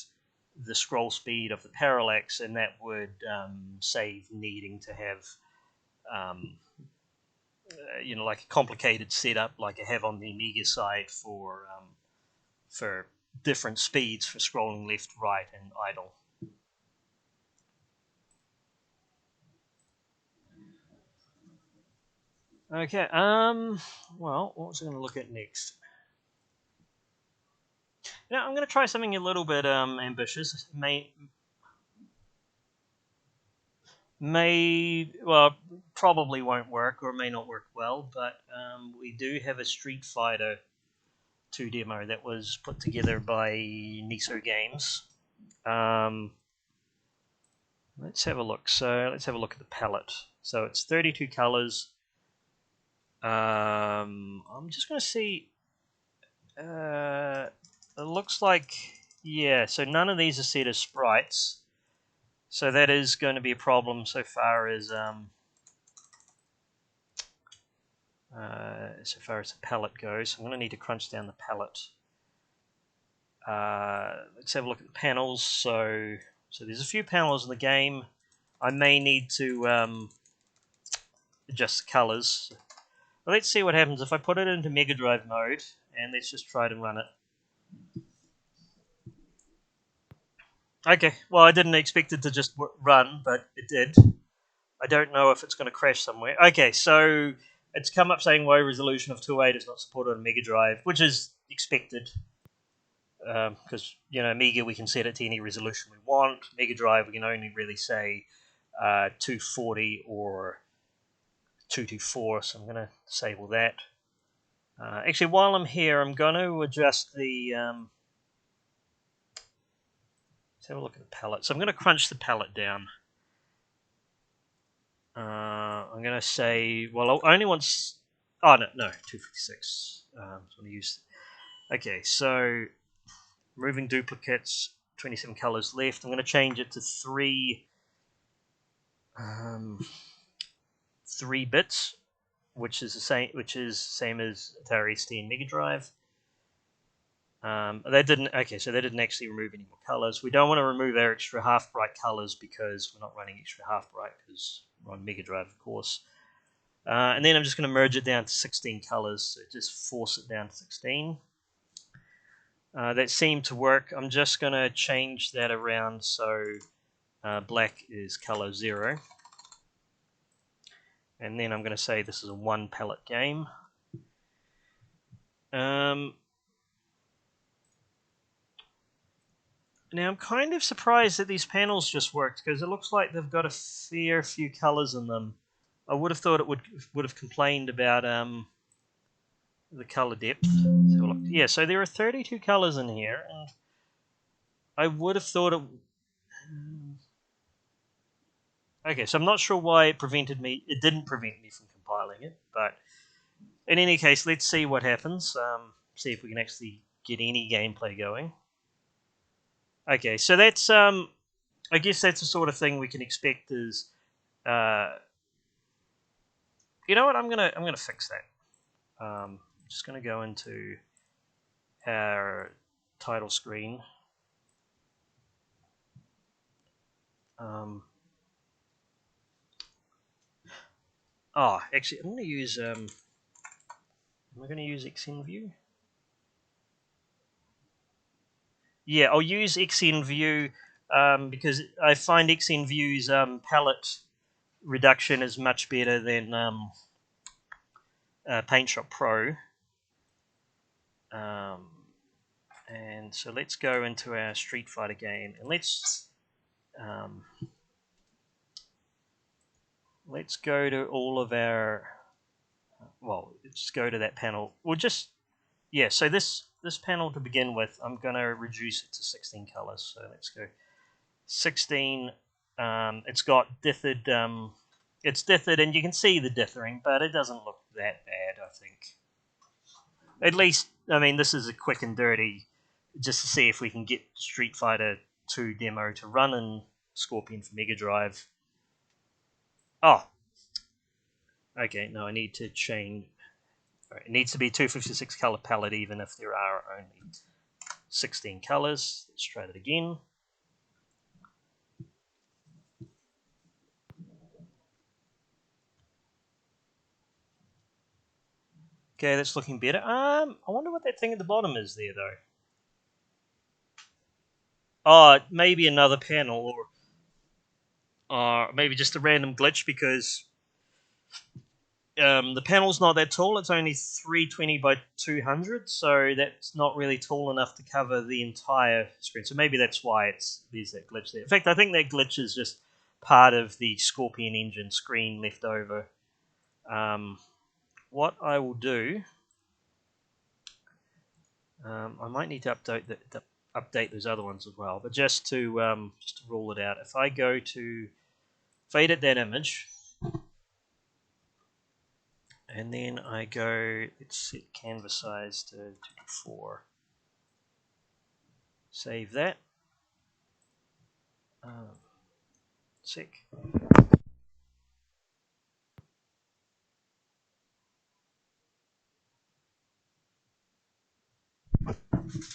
the scroll speed of the Parallax, and that would save needing to have like a complicated setup like I have on the Amiga side for different speeds for scrolling left, right, and idle. Okay. Well, what was I going to look at next? I'm going to try something a little bit ambitious. Probably won't work or may not work well, but we do have a Street Fighter 2 demo that was put together by Niso Games. Let's have a look. So let's have a look at the palette. So it's 32 colors. I'm just going to see. It looks like yeah, so none of these are set as sprites. So that is going to be a problem so far as the palette goes. I'm going to need to crunch down the palette. Let's have a look at the panels. So there's a few panels in the game. I may need to adjust the colors. But let's see what happens if I put it into Mega Drive mode, and let's just try to run it. Okay, well, I didn't expect it to just run, but it did. I don't know if it's going to crash somewhere. Okay, so it's come up saying low resolution of 2.8 is not supported on Mega Drive, which is expected. Because, Amiga, we can set it to any resolution we want. Mega Drive, we can only really say 240 or 224, so I'm going to disable that. Actually, while I'm here, I'm going to adjust the... let's have a look at the palette. So I'm going to crunch the palette down. I'm going to say... Well, I only want... Oh, no, 256. I want to use... Okay, so... Removing duplicates, 27 colors left. I'm going to change it to 3 bits, which is same as Atari ST and Mega Drive. That didn't actually remove any more colors. We don't want to remove our extra half bright colors because we're not running extra half bright because we're on Mega Drive, of course. And then I'm just going to merge it down to 16 colors. So just force it down to 16. That seemed to work. I'm just going to change that around so black is color 0. And then I'm going to say this is a 1 palette game. Now I'm kind of surprised that these panels just worked because it looks like they've got a fair few colors in them. I would have thought it would have complained about the color depth. So yeah, so there are 32 colors in here, and I would have thought it. Okay, so I'm not sure why it didn't prevent me from compiling it, but in any case, let's see what happens. See if we can actually get any gameplay going. Okay, so that's I guess that's the sort of thing we can expect. Is you know what? I'm gonna fix that. Just gonna go into our title screen. Actually, I'm gonna use am I gonna use XNView? Yeah, I'll use XNView because I find XNview's palette reduction is much better than PaintShop Pro. And so let's go into our Street Fighter game and let's go to all of our. Well, let's go to that panel. So this panel to begin with, I'm going to reduce it to 16 colors. So let's go 16. It's got dithered. It's dithered, and you can see the dithering, but it doesn't look that bad, I think. At least, I mean, this is a quick and dirty, just to see if we can get Street Fighter 2 demo to run in Scorpion for Mega Drive. Oh, okay. No, I need to change. It needs to be 256 color palette, even if there are only 16 colors. Let's try that again. Okay, that's looking better. I wonder what that thing at the bottom is there, though. Oh, maybe another panel, or maybe just a random glitch because the panel's not that tall. It's only 320 by 200, so that's not really tall enough to cover the entire screen. So maybe that's why there's that glitch there. In fact, I think that glitch is just part of the Scorpion engine screen left over. What I will do, I might need to update those other ones as well. But just to rule it out, if I go to fade that image. And then I go, let's set canvas size to 2 to 4. Save that. Sec.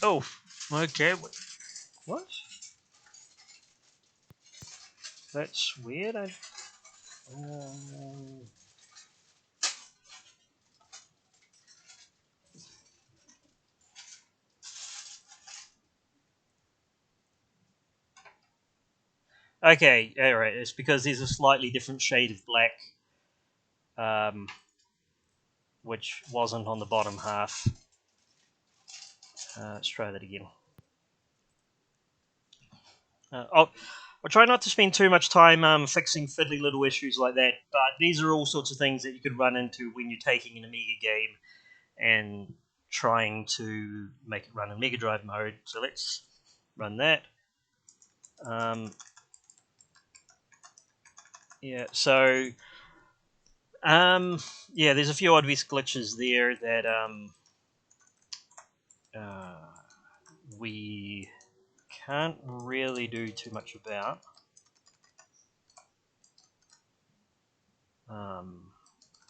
Oh, okay. What? That's weird. Um, okay, alright. It's because there's a slightly different shade of black, which wasn't on the bottom half. Let's try that again. I'll try not to spend too much time fixing fiddly little issues like that, but these are all sorts of things that you could run into when you're taking an Amiga game and trying to make it run in Mega Drive mode. So let's run that. Yeah, so yeah, there's a few obvious glitches there that we can't really do too much about.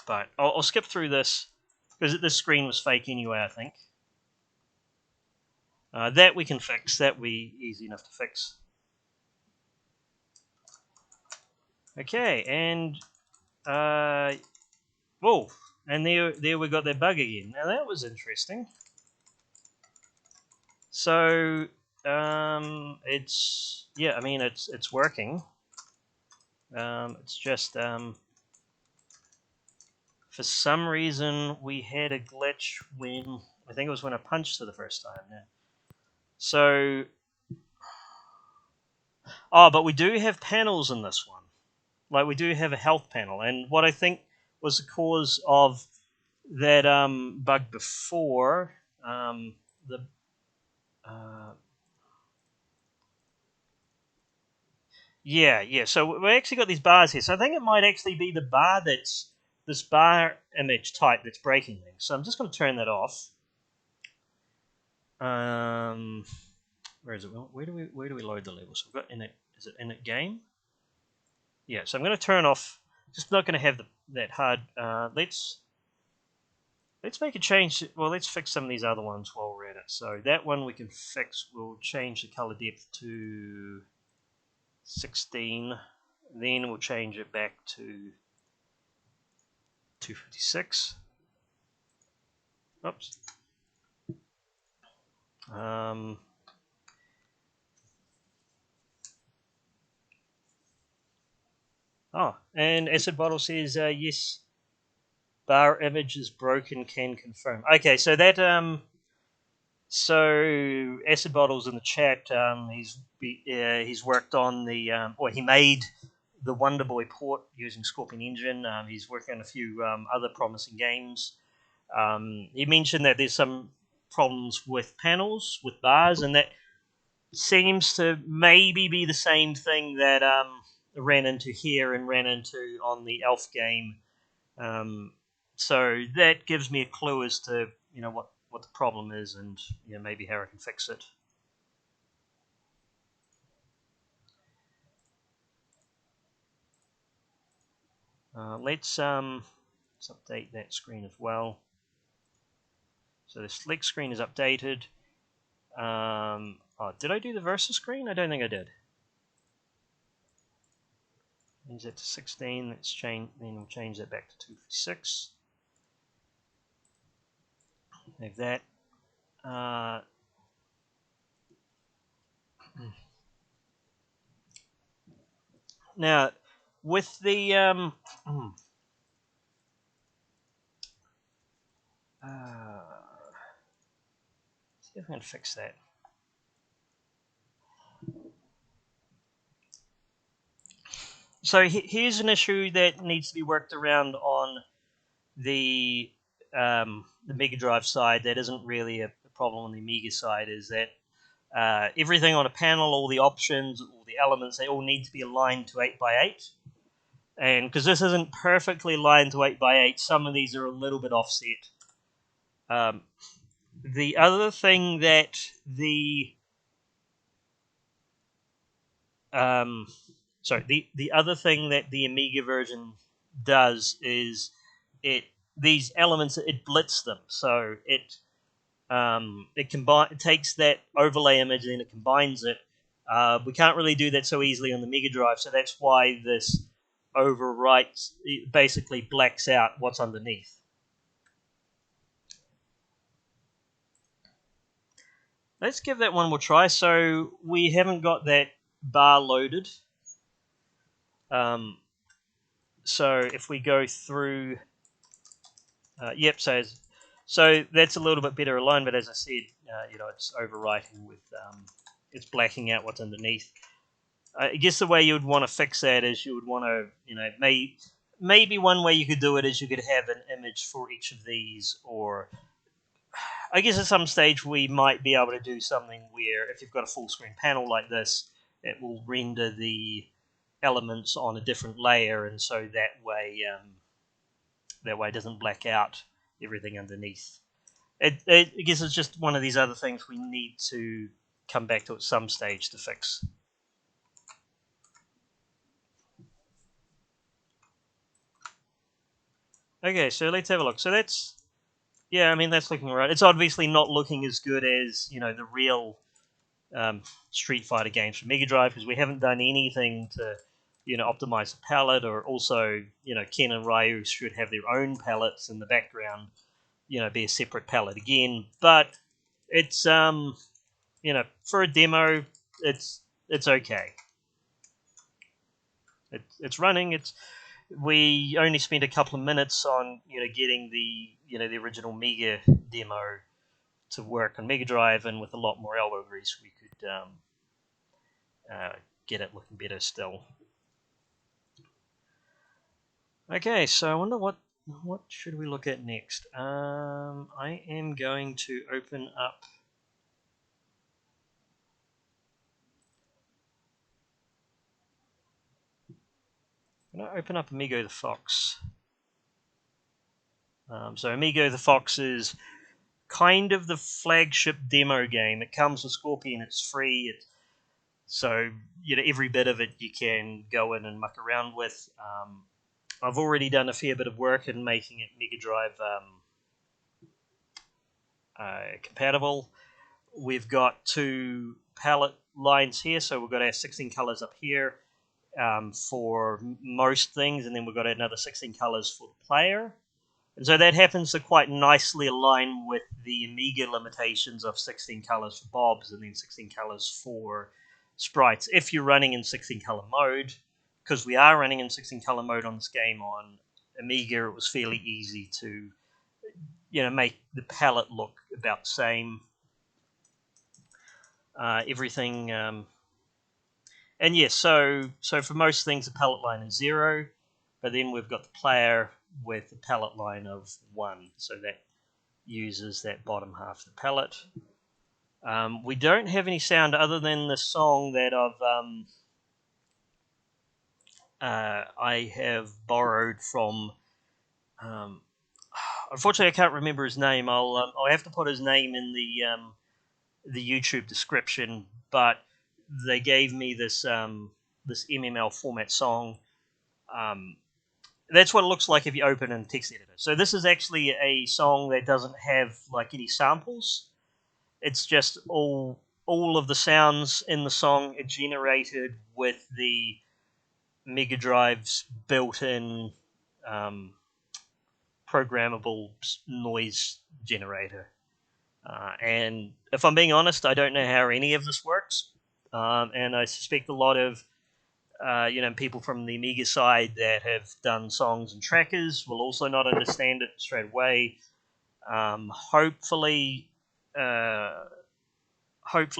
But I'll skip through this because this screen was fake anyway, I think. That we can fix. That we easy enough to fix. Okay, and whoa, and there we got that bug again. Now that was interesting. So it's yeah, I mean it's working. It's just for some reason we had a glitch when I think it was when I punched for the first time. Yeah. So but we do have panels in this one. Like we do have a health panel, and what I think was the cause of that bug before the yeah. So we actually got these bars here. So I think it might actually be the bar that's this bar image type that's breaking things. So I'm just going to turn that off. Where is it? Where do we load the levels? So we've got init. Is it init game? Yeah. So I'm going to turn off. Just not going to have that hard. Let's make a change. Well, let's fix some of these other ones while we're at it. So that one we can fix. We'll change the color depth to 16. Then we'll change it back to 256. Oops. And Acid Bottle says yes. Bar image is broken. Can confirm. Okay, so that so Acid Bottle's in the chat. He's worked on the or he made the Wonder Boy port using Scorpion Engine. He's working on a few other promising games. He mentioned that there's some problems with panels, with bars, and that seems to maybe be the same thing that ran into here and ran into on the Elf game. So that gives me a clue as to what the problem is and maybe how I can fix it. Let's update that screen as well. So the select screen is updated. Did I do the versus screen? I don't think I did. Change that to 16. Let's change. Then we'll change that back to 256. Have that. Now, with the see if I can fix that. So here's an issue that needs to be worked around on the Mega Drive side. That isn't really a problem on the Amiga side. Is that everything on a panel, all the options, all the elements, they all need to be aligned to 8x8. And because this isn't perfectly aligned to 8x8, some of these are a little bit offset. The other thing that the sorry, the other thing that the Amiga version does is these elements, it blits them, so it takes that overlay image and then it combines it. We can't really do that so easily on the Mega Drive, so that's why this overwrites, it basically blacks out what's underneath. Let's give that one more try. So we haven't got that bar loaded. So if we go through, yep. So that's a little bit better aligned. But as I said, it's overwriting with, it's blacking out what's underneath. I guess the way you would want to fix that is you would want to, maybe one way you could do it is you could have an image for each of these, or I guess at some stage we might be able to do something where if you've got a full screen panel like this, it will render the elements on a different layer, and so that way it doesn't black out everything underneath. I guess it's just one of these other things we need to come back to at some stage to fix. Okay, so let's have a look. So that's looking all right. It's obviously not looking as good as the real Street Fighter games from Mega Drive, because we haven't done anything to optimize the palette, or also Ken and Ryu should have their own palettes in the background, be a separate palette again. But it's for a demo, it's okay. It's running. We only spent a couple of minutes on getting the original Mega demo to work on Mega Drive, and with a lot more elbow grease, we could get it looking better still. Okay, so I wonder what should we look at next. I am going to open up. I'm going to open up Amigo the Fox. So Amigo the Fox is kind of the flagship demo game. It comes with Scorpion. It's free. So every bit of it you can go in and muck around with. I've already done a fair bit of work in making it Mega Drive compatible. We've got two palette lines here, so we've got our 16 colors up here for most things, and then we've got another 16 colors for the player. And so that happens to quite nicely align with the Amiga limitations of 16 colors for bobs and then 16 colors for sprites. If you're running in 16 color mode, because we are running in 16 color mode on this game on Amiga, it was fairly easy to make the palette look about the same. Everything, and yes, so for most things the palette line is 0, but then we've got the player with a palette line of 1, so that uses that bottom half of the palette. We don't have any sound other than the song that I have borrowed from. Unfortunately, I can't remember his name. I'll have to put his name in the YouTube description. But they gave me this this MML format song. That's what it looks like if you open in text editor. So this is actually a song that doesn't have like any samples. It's just all of the sounds in the song are generated with the Mega Drive's built-in programmable noise generator. And if I'm being honest, I don't know how any of this works. And I suspect a lot of people from the Amiga side that have done songs and trackers will also not understand it straight away. Hopefully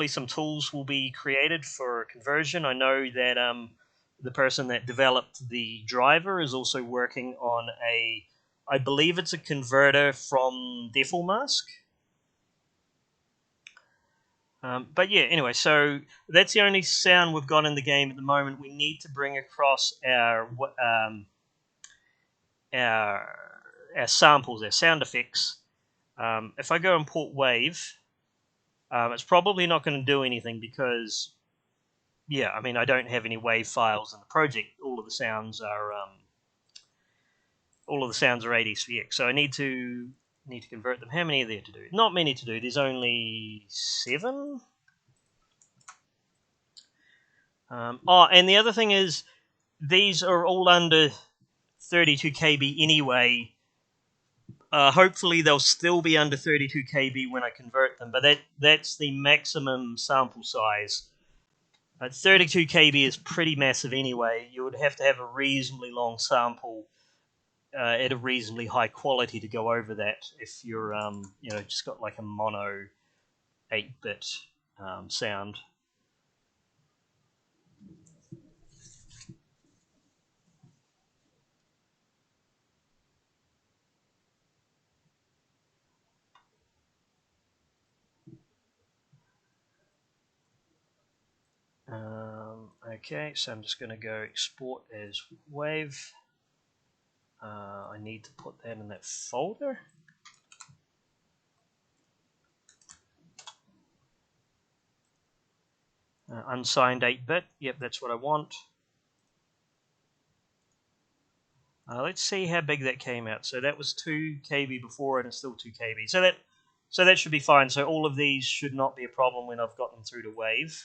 some tools will be created for conversion. I know that the person that developed the driver is also working on I believe it's a converter from Devil Mask. But yeah, anyway, so that's the only sound we've got in the game at the moment. We need to bring across our samples, our sound effects. If I go import wave, it's probably not going to do anything because yeah, I mean, I don't have any WAV files in the project. All of the sounds are ADCX. So I need to convert them. How many are there to do? Not many to do. There's only 7. And the other thing is, these are all under 32 KB anyway. Hopefully they'll still be under 32 KB when I convert them, but that's the maximum sample size. 32 KB is pretty massive anyway. You would have to have a reasonably long sample at a reasonably high quality to go over that if you're just got like a mono 8-bit sound. Okay, so I'm just going to go export as WAV. I need to put that in that folder. Unsigned 8-bit. Yep, that's what I want. Let's see how big that came out. So that was 2 KB before, and it's still 2 KB. So that should be fine. So all of these should not be a problem when I've got them through to WAV.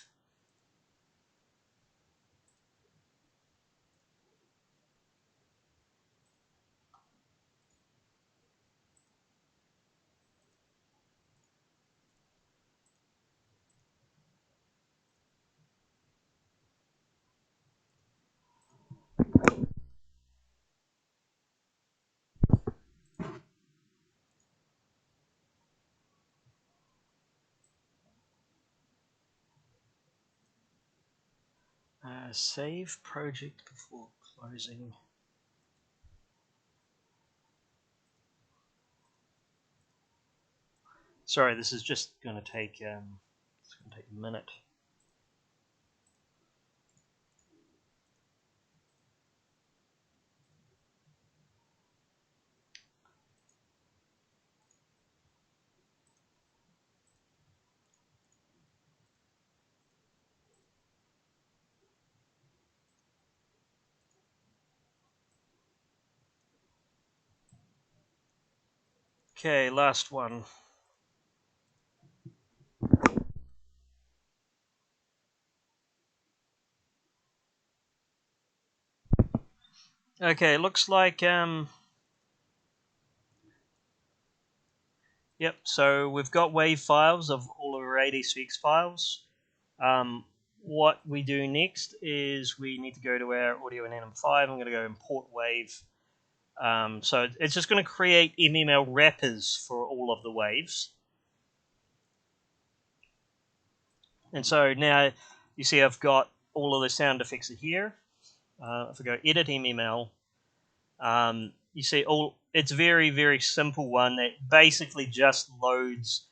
Save project before closing. Sorry, this is just going to take a minute. Okay, last one. Okay, looks like yep, so we've got WAV files of all of our ADCX files. What we do next is we need to go to our audio and NM5. I'm going to go import WAV. So it's just going to create MML wrappers for all of the waves. And so now you see I've got all of the sound effects here. If I go edit MML, you see it's very, very simple one that basically just loads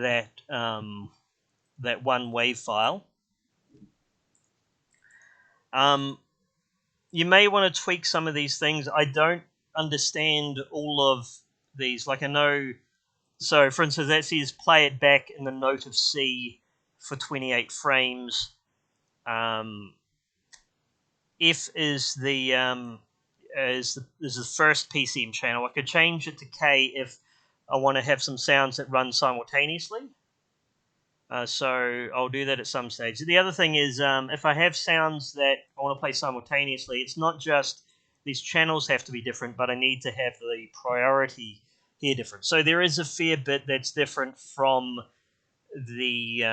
that that one wave file. You may want to tweak some of these things. I don't understand all of these. Like I know, so for instance, that says play it back in the note of C for 28 frames. F is the first PCM channel. I could change it to K if I want to have some sounds that run simultaneously. So I'll do that at some stage. The other thing is if I have sounds that I want to play simultaneously, it's not just these channels have to be different, but I need to have the priority here different. So there is a fair bit that's different from the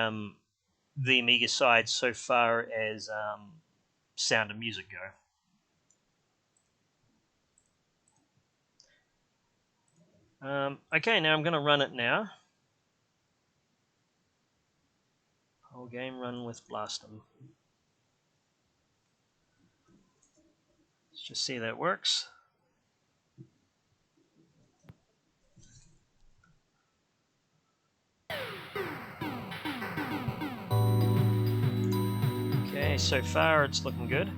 Amiga side so far as sound and music go. Okay, now I'm going to run it now. Whole game run with Blastum. Let's just see that works. Okay, so far it's looking good.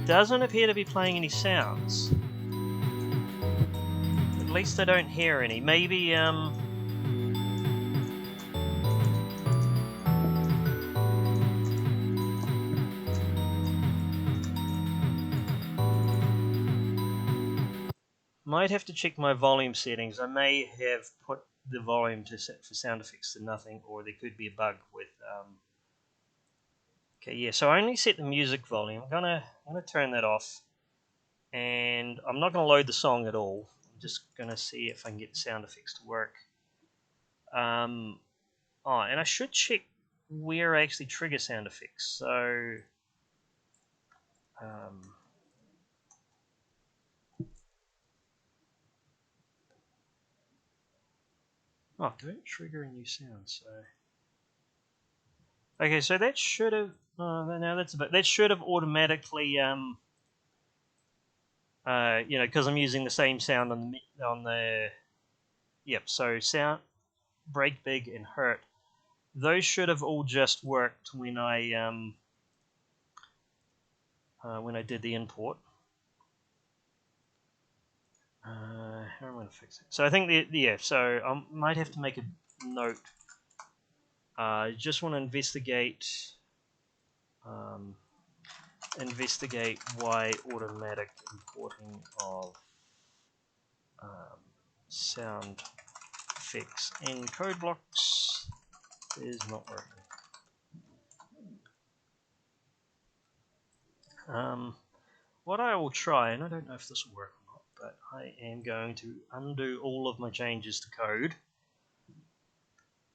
Doesn't appear to be playing any sounds. At least I don't hear any. Maybe Might have to check my volume settings. I may have put the volume to set for sound effects to nothing, or there could be a bug with. Okay, yeah. So I only set the music volume. I'm gonna turn that off, and I'm not gonna load the song at all. I'm just gonna see if I can get the sound effects to work. And I should check where I actually trigger sound effects. So. Don't trigger a new sound. So. Okay, so that should have. No, that's a bit. That should have automatically. Because I'm using the same sound on the. Yep. So sound, break big and hurt. Those should have all just worked when I did the import. How am I going to fix it? So I think so I might have to make a note. Just want to investigate why automatic importing of sound effects in code blocks is not working. What I will try, and I don't know if this will work or not, but I am going to undo all of my changes to code.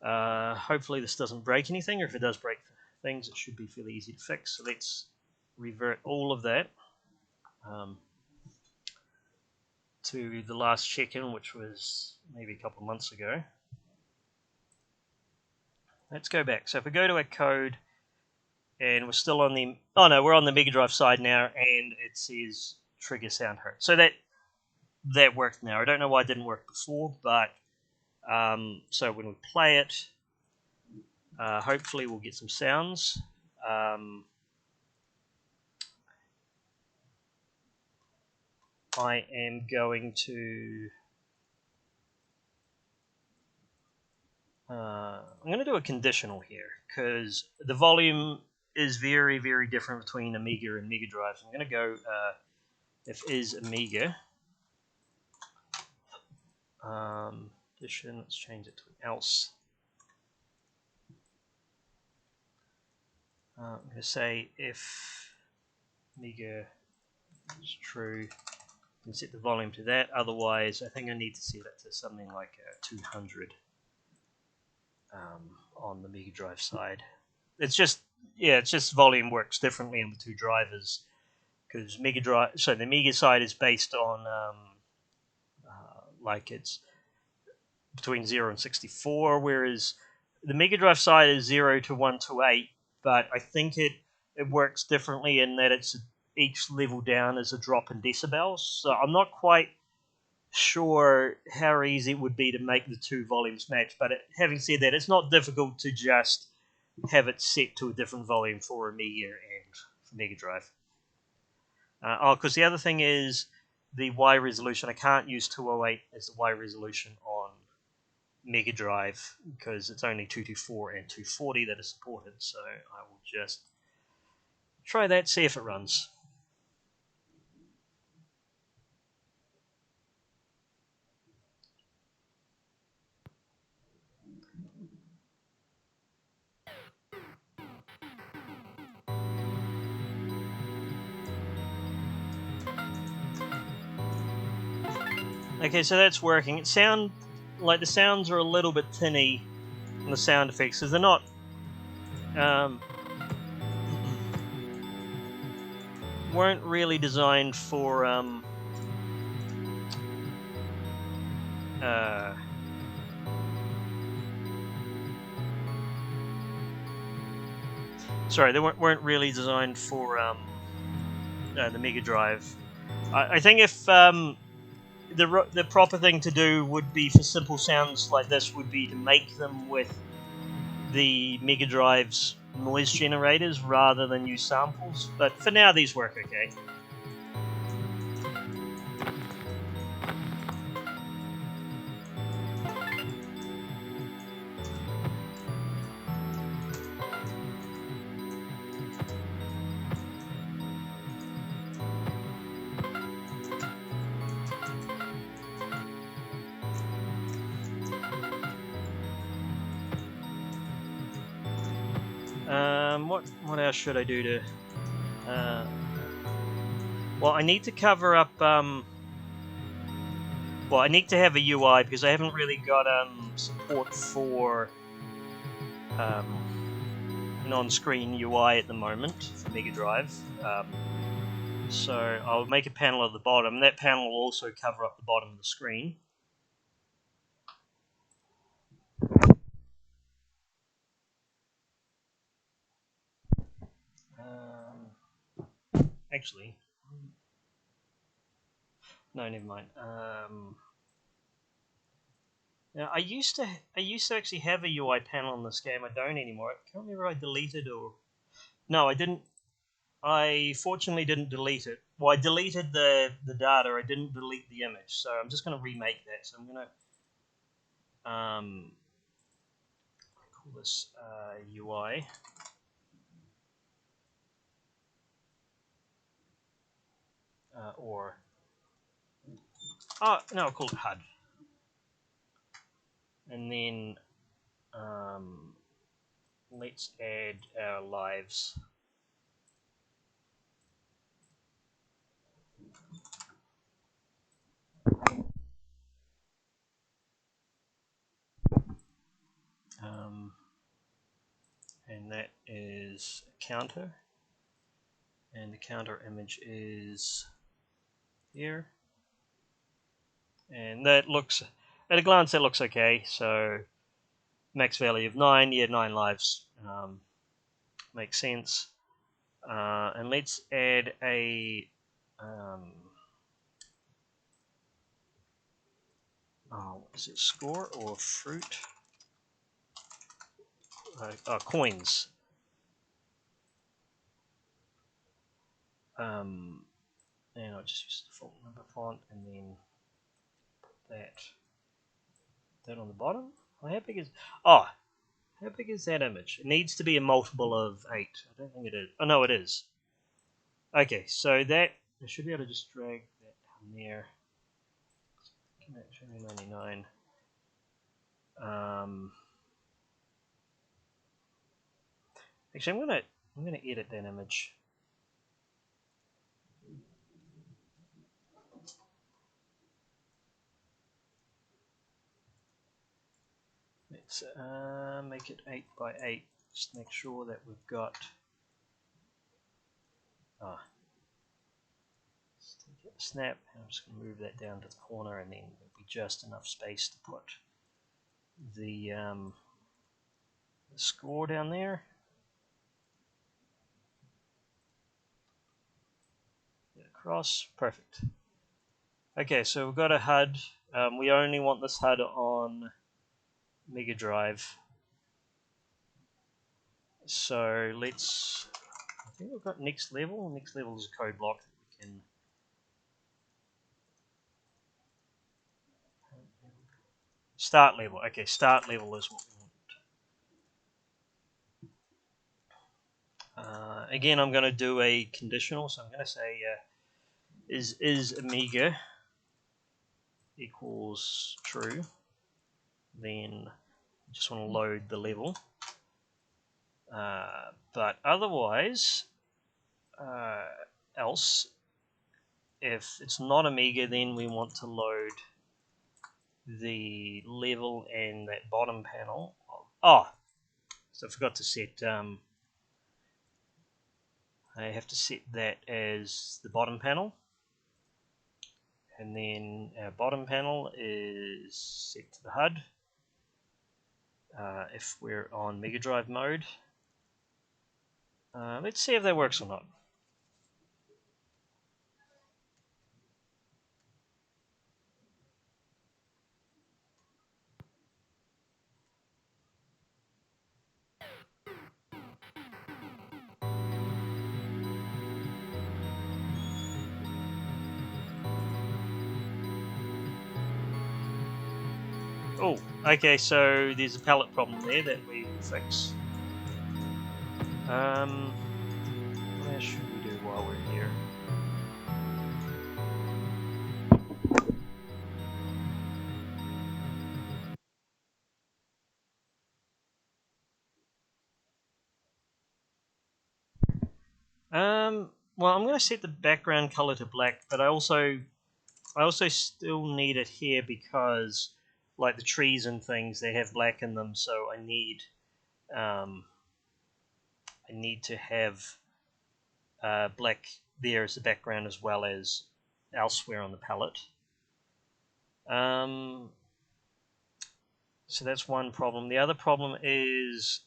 Hopefully this doesn't break anything, or if it does break things, it should be fairly easy to fix. So let's revert all of that to the last check-in, which was maybe a couple of months ago. Let's go back. So if we go to our code, and we're still on the... Oh no, we're on the Mega Drive side now, and it says trigger sound hurt. So that worked now. I don't know why it didn't work before, but so when we play it, hopefully we'll get some sounds. I am going to... I'm going to do a conditional here, because the volume is very, very different between Amiga and Mega Drive. So I'm going to go if is Amiga. Condition, let's change it to an else. I'm going to say if Amiga is true, you can set the volume to that. Otherwise, I think I need to set it to something like 200 on the Mega Drive side. It's just volume works differently on the two drivers, because Mega Drive. So the Amiga side is based on like it's between 0 and 64, whereas the Mega Drive side is 0 to 128. But I think it works differently in that it's each level down is a drop in decibels. So I'm not quite sure how easy it would be to make the two volumes match. But having said that, it's not difficult to just have it set to a different volume for Amiga and for Mega Drive. Because the other thing is the Y resolution. I can't use 208 as the Y resolution on Mega Drive because it's only 224 and 240 that are supported. So I will just try that, see if it runs. Okay, so that's working. It sounds like the sounds are a little bit tinny on the sound effects, because they're not weren't really designed for sorry, they weren't really designed for the Mega Drive. I think if the proper thing to do would be for simple sounds like this would be to make them with the Mega Drive's noise generators rather than use samples. But for now, these work okay. What else should I do to? Well, I need to cover up. Well, I need to have a UI because I haven't really got support for an on-screen UI at the moment for Mega Drive. So I'll make a panel at the bottom. That panel will also cover up the bottom of the screen. Actually, no, never mind. Now I used to actually have a UI panel in this game. I don't anymore. I can't remember if I deleted or no, I didn't. I fortunately didn't delete it. Well, I deleted the data. I didn't delete the image, so I'm just going to remake that. So I'm going to call this UI. Or no, I'll call it HUD, and then let's add our lives. And that is a counter, and the counter image is here, and that looks, at a glance, that looks okay. So max value of 9, yeah, 9 lives, makes sense. And let's add a is it score or fruit? Coins. And I'll just use the default number font, and then put that on the bottom. How big is? How big is that image? It needs to be a multiple of 8. I don't think it is. Oh no, it is. Okay, so that I should be able to just drag that down there. 99. Actually, I'm gonna edit that image. Let's make it 8 by 8. Just make sure that we've got. Snap. I'm just going to move that down to the corner, and then there'll be just enough space to put the score down there. Get across. Perfect. Okay, so we've got a HUD. We only want this HUD on Mega Drive. So let's. I think we've got next level. Next level is a code block that we can. Start level. Okay, start level is what we want. Again, I'm going to do a conditional, so I'm going to say is Amiga equals true, then I just want to load the level. But otherwise, else, if it's not Amiga, then we want to load the level and that bottom panel. So I forgot to set. I have to set that as the bottom panel, and then our bottom panel is set to the HUD. If we're on Mega Drive mode, let's see if that works or not. Oh, okay, so there's a palette problem there that we will fix. What else should we do while we're here? Well, I'm going to set the background color to black, but I also still need it here because, like the trees and things, they have black in them, so I need to have black there as the background as well as elsewhere on the palette. So that's one problem. The other problem is,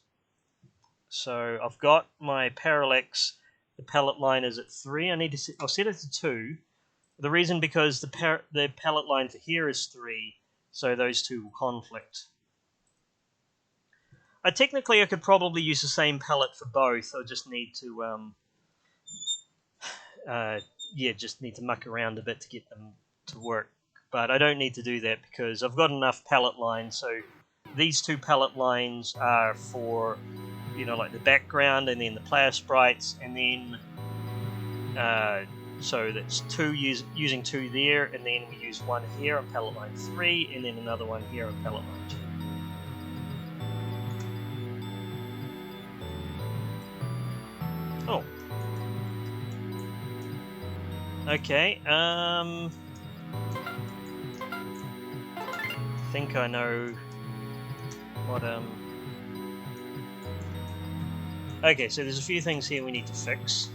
so I've got my parallax. The palette line is at 3. I'll set it to 2. The reason because the palette line for here is 3, so those two will conflict. Technically, I could probably use the same palette for both. I just need to, just need to muck around a bit to get them to work. But I don't need to do that because I've got enough palette lines. So these two palette lines are for, like the background and then the player sprites, and then so that's using 2 there, and then we use 1 here on palette line 3, and then another one here on palette line 2. Oh. Okay, I think I know what, okay, so there's a few things here we need to fix.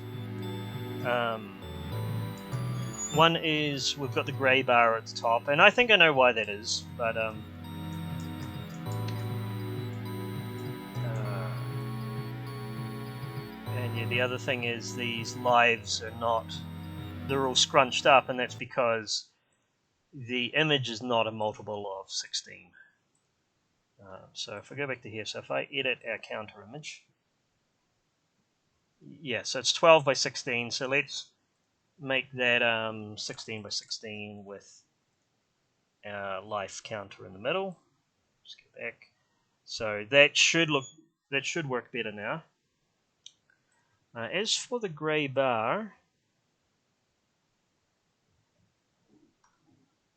One is we've got the grey bar at the top, and I think I know why that is, but, and yeah, the other thing is these lives are not, they're all scrunched up, and that's because the image is not a multiple of 16. So if I go back to here, so if I edit our counter image, yeah, so it's 12 by 16, so let's make that 16 by 16 with our life counter in the middle. Just go back. So that should work better now. As for the grey bar,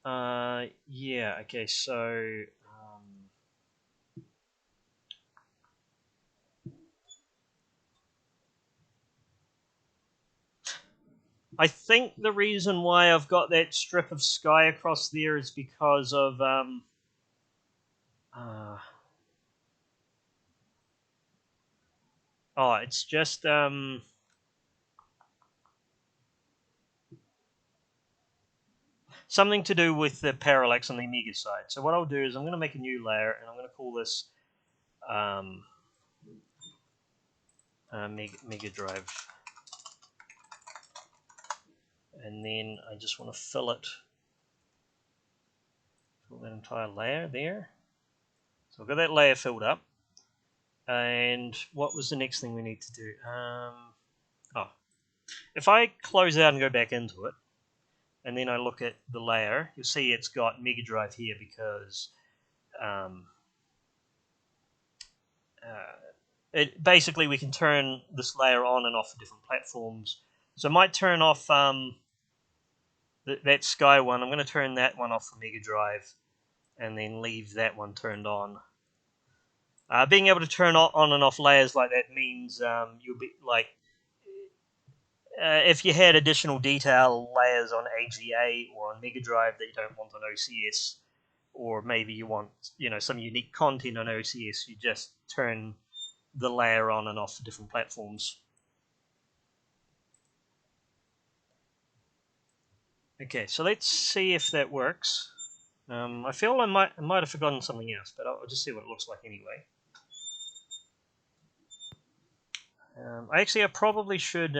yeah, okay, so I think the reason why I've got that strip of sky across there is because of it's just something to do with the parallax on the Amiga side. So what I'll do is I'm going to make a new layer, and I'm going to call this Mega Drive. And then I just want to fill that entire layer there. So I've got that layer filled up. And what was the next thing we need to do? If I close out and go back into it, and then I look at the layer, you'll see it's got Mega Drive here because basically we can turn this layer on and off for different platforms. So I might turn off that Sky one. I'm going to turn that one off for Mega Drive, and then leave that one turned on. Being able to turn on and off layers like that means you'll be like, if you had additional detail layers on AGA or on Mega Drive that you don't want on OCS, or maybe you want some unique content on OCS, you just turn the layer on and off for different platforms. Okay, so let's see if that works. I feel I might have forgotten something else, but I'll just see what it looks like anyway. I probably should.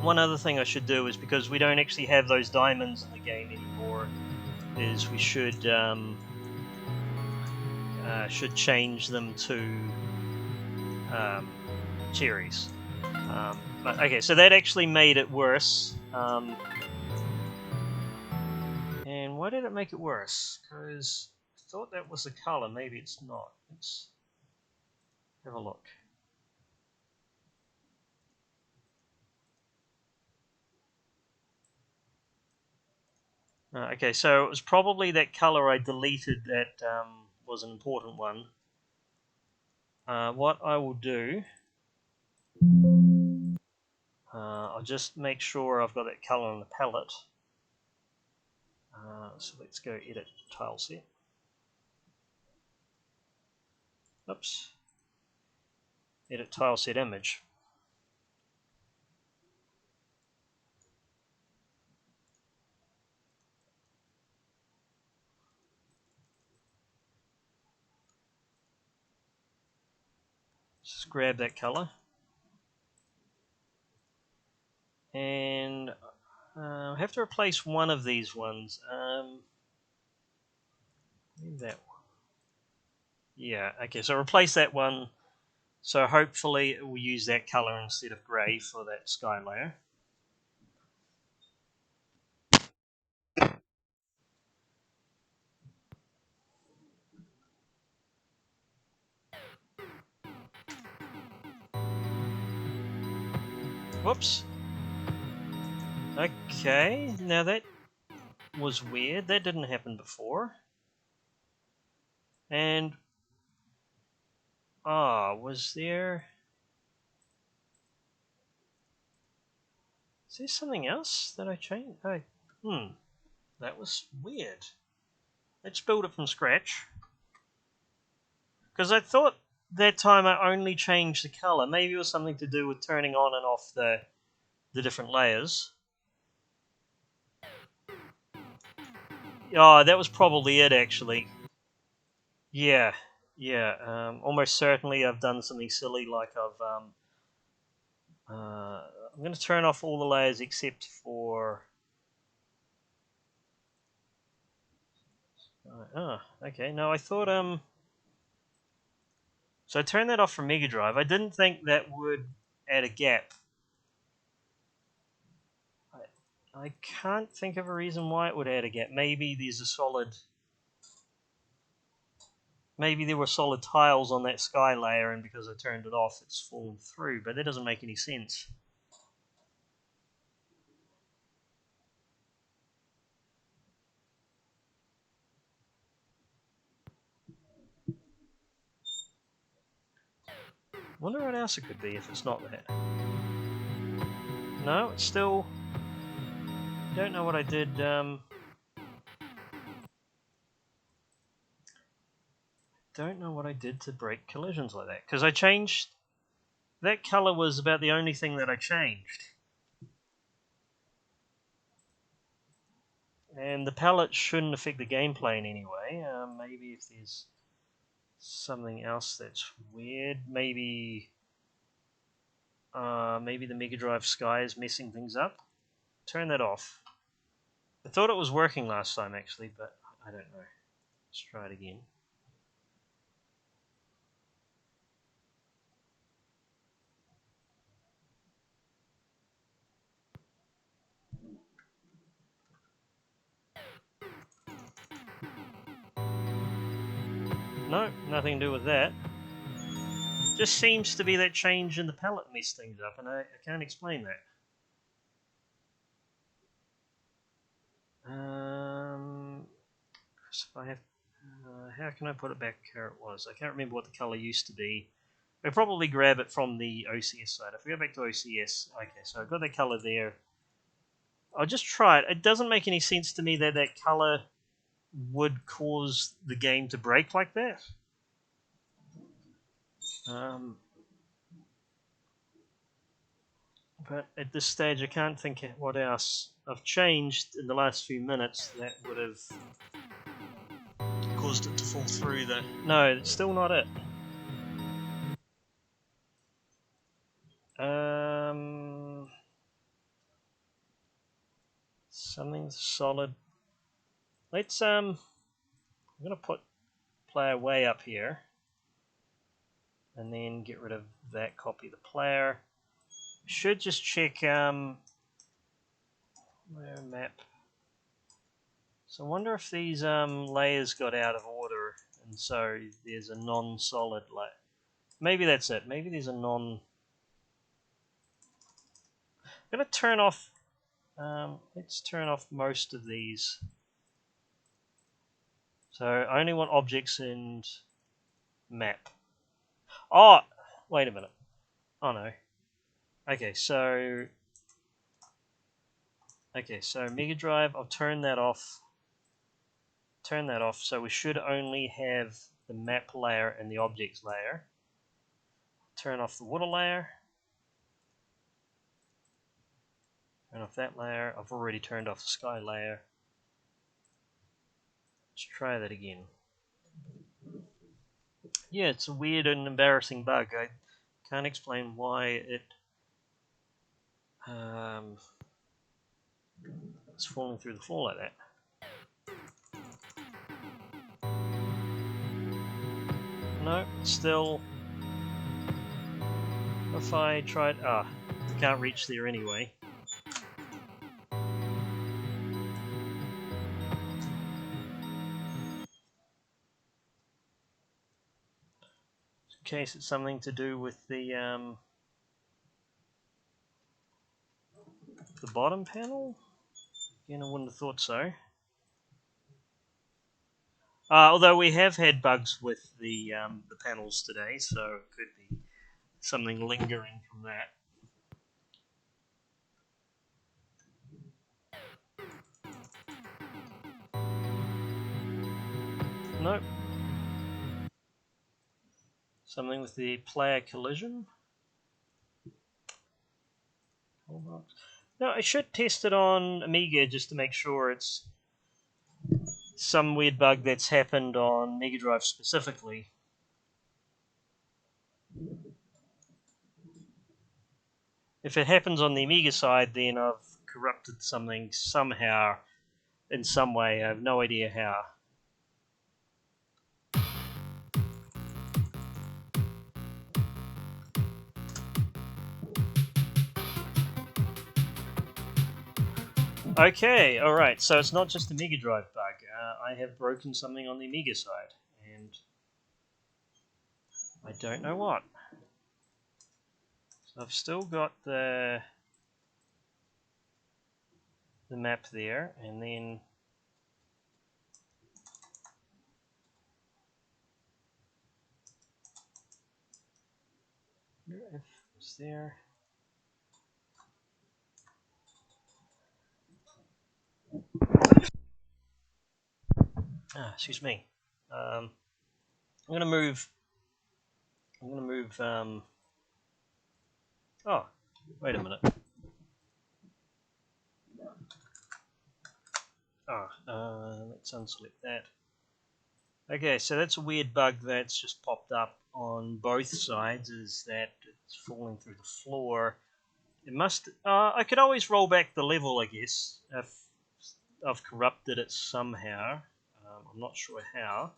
One other thing I should do is, because we don't actually have those diamonds in the game anymore, is we should change them to cherries. But okay, so that actually made it worse. And why did it make it worse? Because I thought that was the color. Maybe it's not. Let's have a look. Okay, so it was probably that color I deleted that was an important one. What I will do I'll just make sure I've got that color on the palette. So let's go edit tile set. Oops. Edit tile set image. Just grab that color. And I have to replace one of these ones. That one. Yeah, okay, so replace that one. So hopefully it will use that color instead of grey for that sky layer. Whoops. Okay, now that was weird. That didn't happen before. And was there is there something else that I changed? That was weird. Let's build it from scratch. Because I thought that time I only changed the color. Maybe it was something to do with turning on and off the different layers. Oh, that was probably it, actually. Yeah, yeah. Almost certainly I've done something silly like I'm going to turn off all the layers except for... okay. No, I thought... So I turned that off from Mega Drive. I didn't think that would add a gap. I can't think of a reason why it would add a gap. Maybe there's a solid... Maybe there were solid tiles on that sky layer, and because I turned it off, it's fallen through. But that doesn't make any sense. Wonder what else it could be if it's not that. No, it's still... Don't know what I did. Don't know what I did to break collisions like that. Because I changed... That color was about the only thing that I changed. And the palette shouldn't affect the gameplay in any way. Maybe if there's something else that's weird. Maybe the Mega Drive Sky is messing things up. Turn that off. I thought it was working last time, actually, but I don't know. Let's try it again. No, nothing to do with that. Just seems to be that change in the palette messed things up, and I can't explain that. So if I have, how can I put it back where it was? I can't remember what the color used to be. I'll probably grab it from the OCS side. If we go back to OCS, okay, so I've got that color there. I'll just try it. It doesn't make any sense to me that that color would cause the game to break like that. But at this stage, I can't think what else I've changed in the last few minutes that would have caused it to fall through. No, it's still not it. Something solid. Let's I'm gonna put player way up here, and then get rid of that. Copy the player. Should just check where map. So I wonder if these layers got out of order, and so there's a non-solid layer. Maybe that's it. Maybe there's a non. I'm gonna turn off. Let's turn off most of these. So I only want objects and map. Oh, wait a minute. Oh no. Okay, so Mega Drive, I'll turn that off. So we should only have the map layer and the objects layer. Turn off the water layer. Turn off that layer. I've already turned off the sky layer. Let's try that again. Yeah, it's a weird and embarrassing bug. I can't explain why it's falling through the floor like that. No, still. If I tried... can't reach there anyway. In case it's something to do with the bottom panel? Again, I wouldn't have thought so. Although we have had bugs with the panels today, so it could be something lingering from that. Nope. Something with the player collision. No, I should test it on Amiga just to make sure it's some weird bug that's happened on Mega Drive specifically. If it happens on the Amiga side, then I've corrupted something somehow, in some way. I have no idea how. Okay, alright, so it's not just a Mega Drive bug. I have broken something on the Amiga side, and I don't know what. So I've still got the map there, and then if it's there. Excuse me. I'm gonna move. Oh, wait a minute. Let's unselect that. Okay, so that's a weird bug that's just popped up on both sides. Is that it's falling through the floor? It must. I could always roll back the level, I guess, if I've corrupted it somehow. I'm not sure how.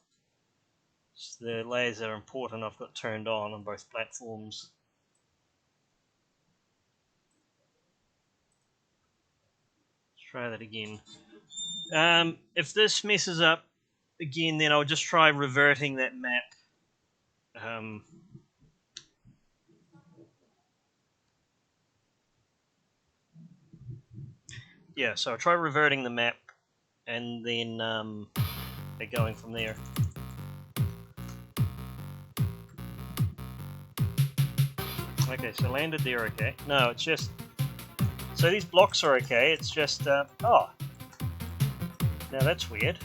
So the layers that are important I've got turned on both platforms. Let's try that again. If this messes up again, then I'll just try reverting that map. Yeah, so I'll try reverting the map and then going from there. Okay, so landed there, okay. No, it's just... So these blocks are okay, it's just... oh! Now that's weird.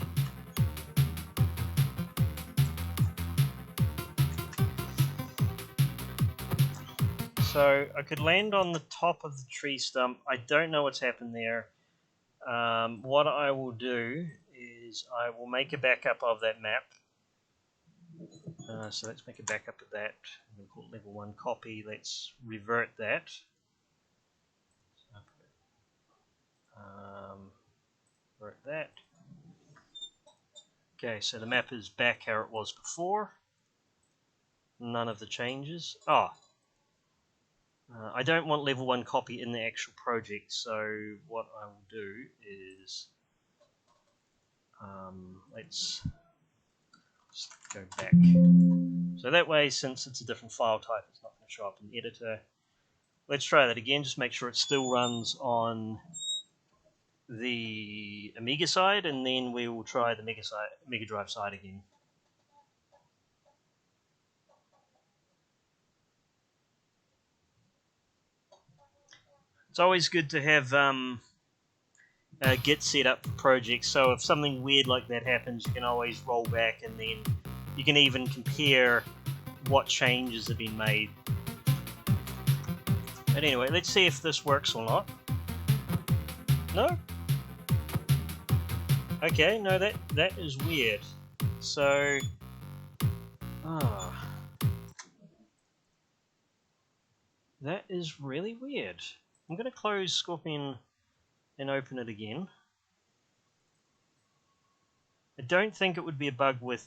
So I could land on the top of the tree stump. I don't know what's happened there. What I will do is I will make a backup of that map. So let's make a backup of that. We'll call it level 1 copy. Let's revert that. Revert that. Okay, so the map is back how it was before. None of the changes. I don't want level 1 copy in the actual project, so what I will do is let's just go back. So that way, since it's a different file type, it's not going to show up in the editor. Let's try that again, just make sure it still runs on the Amiga side, and then we will try the Mega Drive side again. It's always good to have Git set up for projects, so if something weird like that happens, you can always roll back and then you can even compare what changes have been made. But anyway, let's see if this works or not. No? Okay, no, that is weird. So, that is really weird. I'm going to close Scorpion and open it again. I don't think it would be a bug with,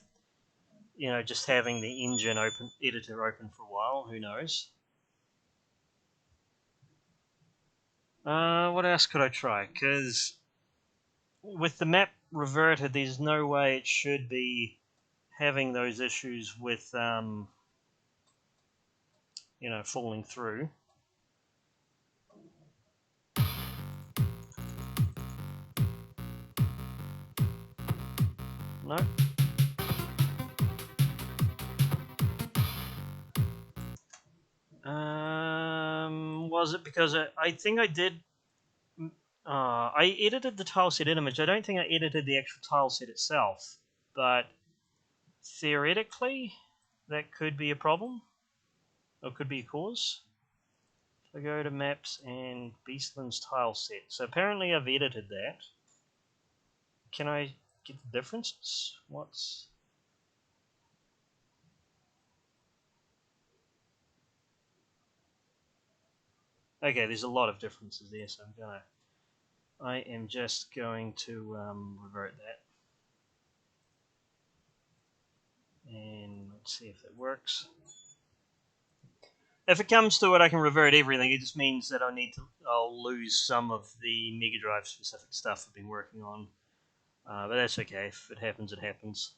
just having the engine editor open for a while. Who knows? What else could I try? Because with the map reverted, there's no way it should be having those issues with, falling through. No. Was it because I think I did? I edited the tileset image. I don't think I edited the actual tileset itself, but theoretically, that could be a problem, or could be a cause. So I go to Maps and Beastland's tileset. So apparently I've edited that. Can I get the differences? What's... Okay, there's a lot of differences there, so I am just going to revert that. And let's see if that works. If it comes to it, I can revert everything. It just means that I'll lose some of the Mega Drive specific stuff I've been working on. But that's okay. If it happens, it happens.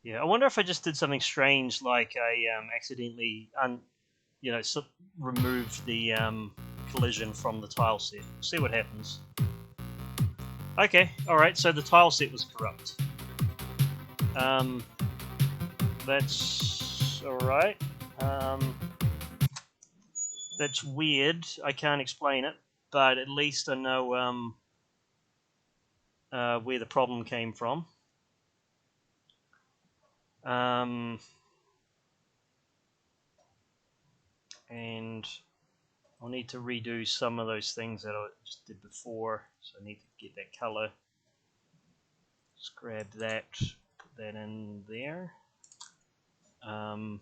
Yeah, I wonder if I just did something strange, like I accidentally removed the collision from the tile set. See what happens. Okay, alright, so the tile set was corrupt. That's alright. That's weird. I can't explain it, but at least I know where the problem came from. And I'll need to redo some of those things that I just did before, so I need to get that color. Just grab that, put that in there. Let's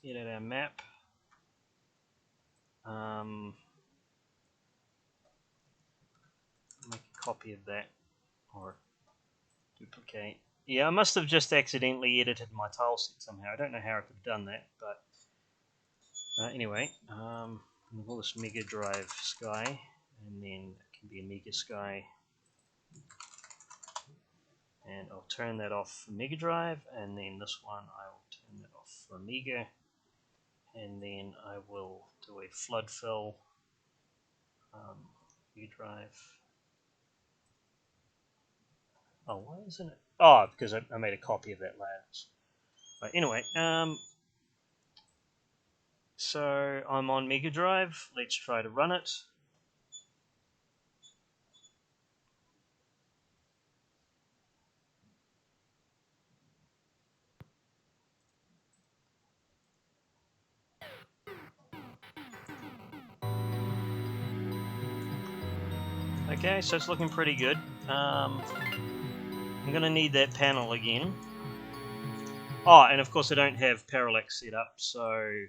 edit our map. Make a copy of that, or duplicate. Yeah, I must have just accidentally edited my tile set somehow. I don't know how I could have done that, but anyway, I'll call this Mega Drive Sky, and then it can be Amiga Sky. And I'll turn that off for Mega Drive, and then this one I will turn that off for Amiga, and then I will do a flood fill Mega Drive. Oh, why isn't it? Oh, because I made a copy of that layout. But anyway, so I'm on Mega Drive. Let's try to run it. Okay, so it's looking pretty good. I'm going to need that panel again. Oh, and of course I don't have Parallax set up, so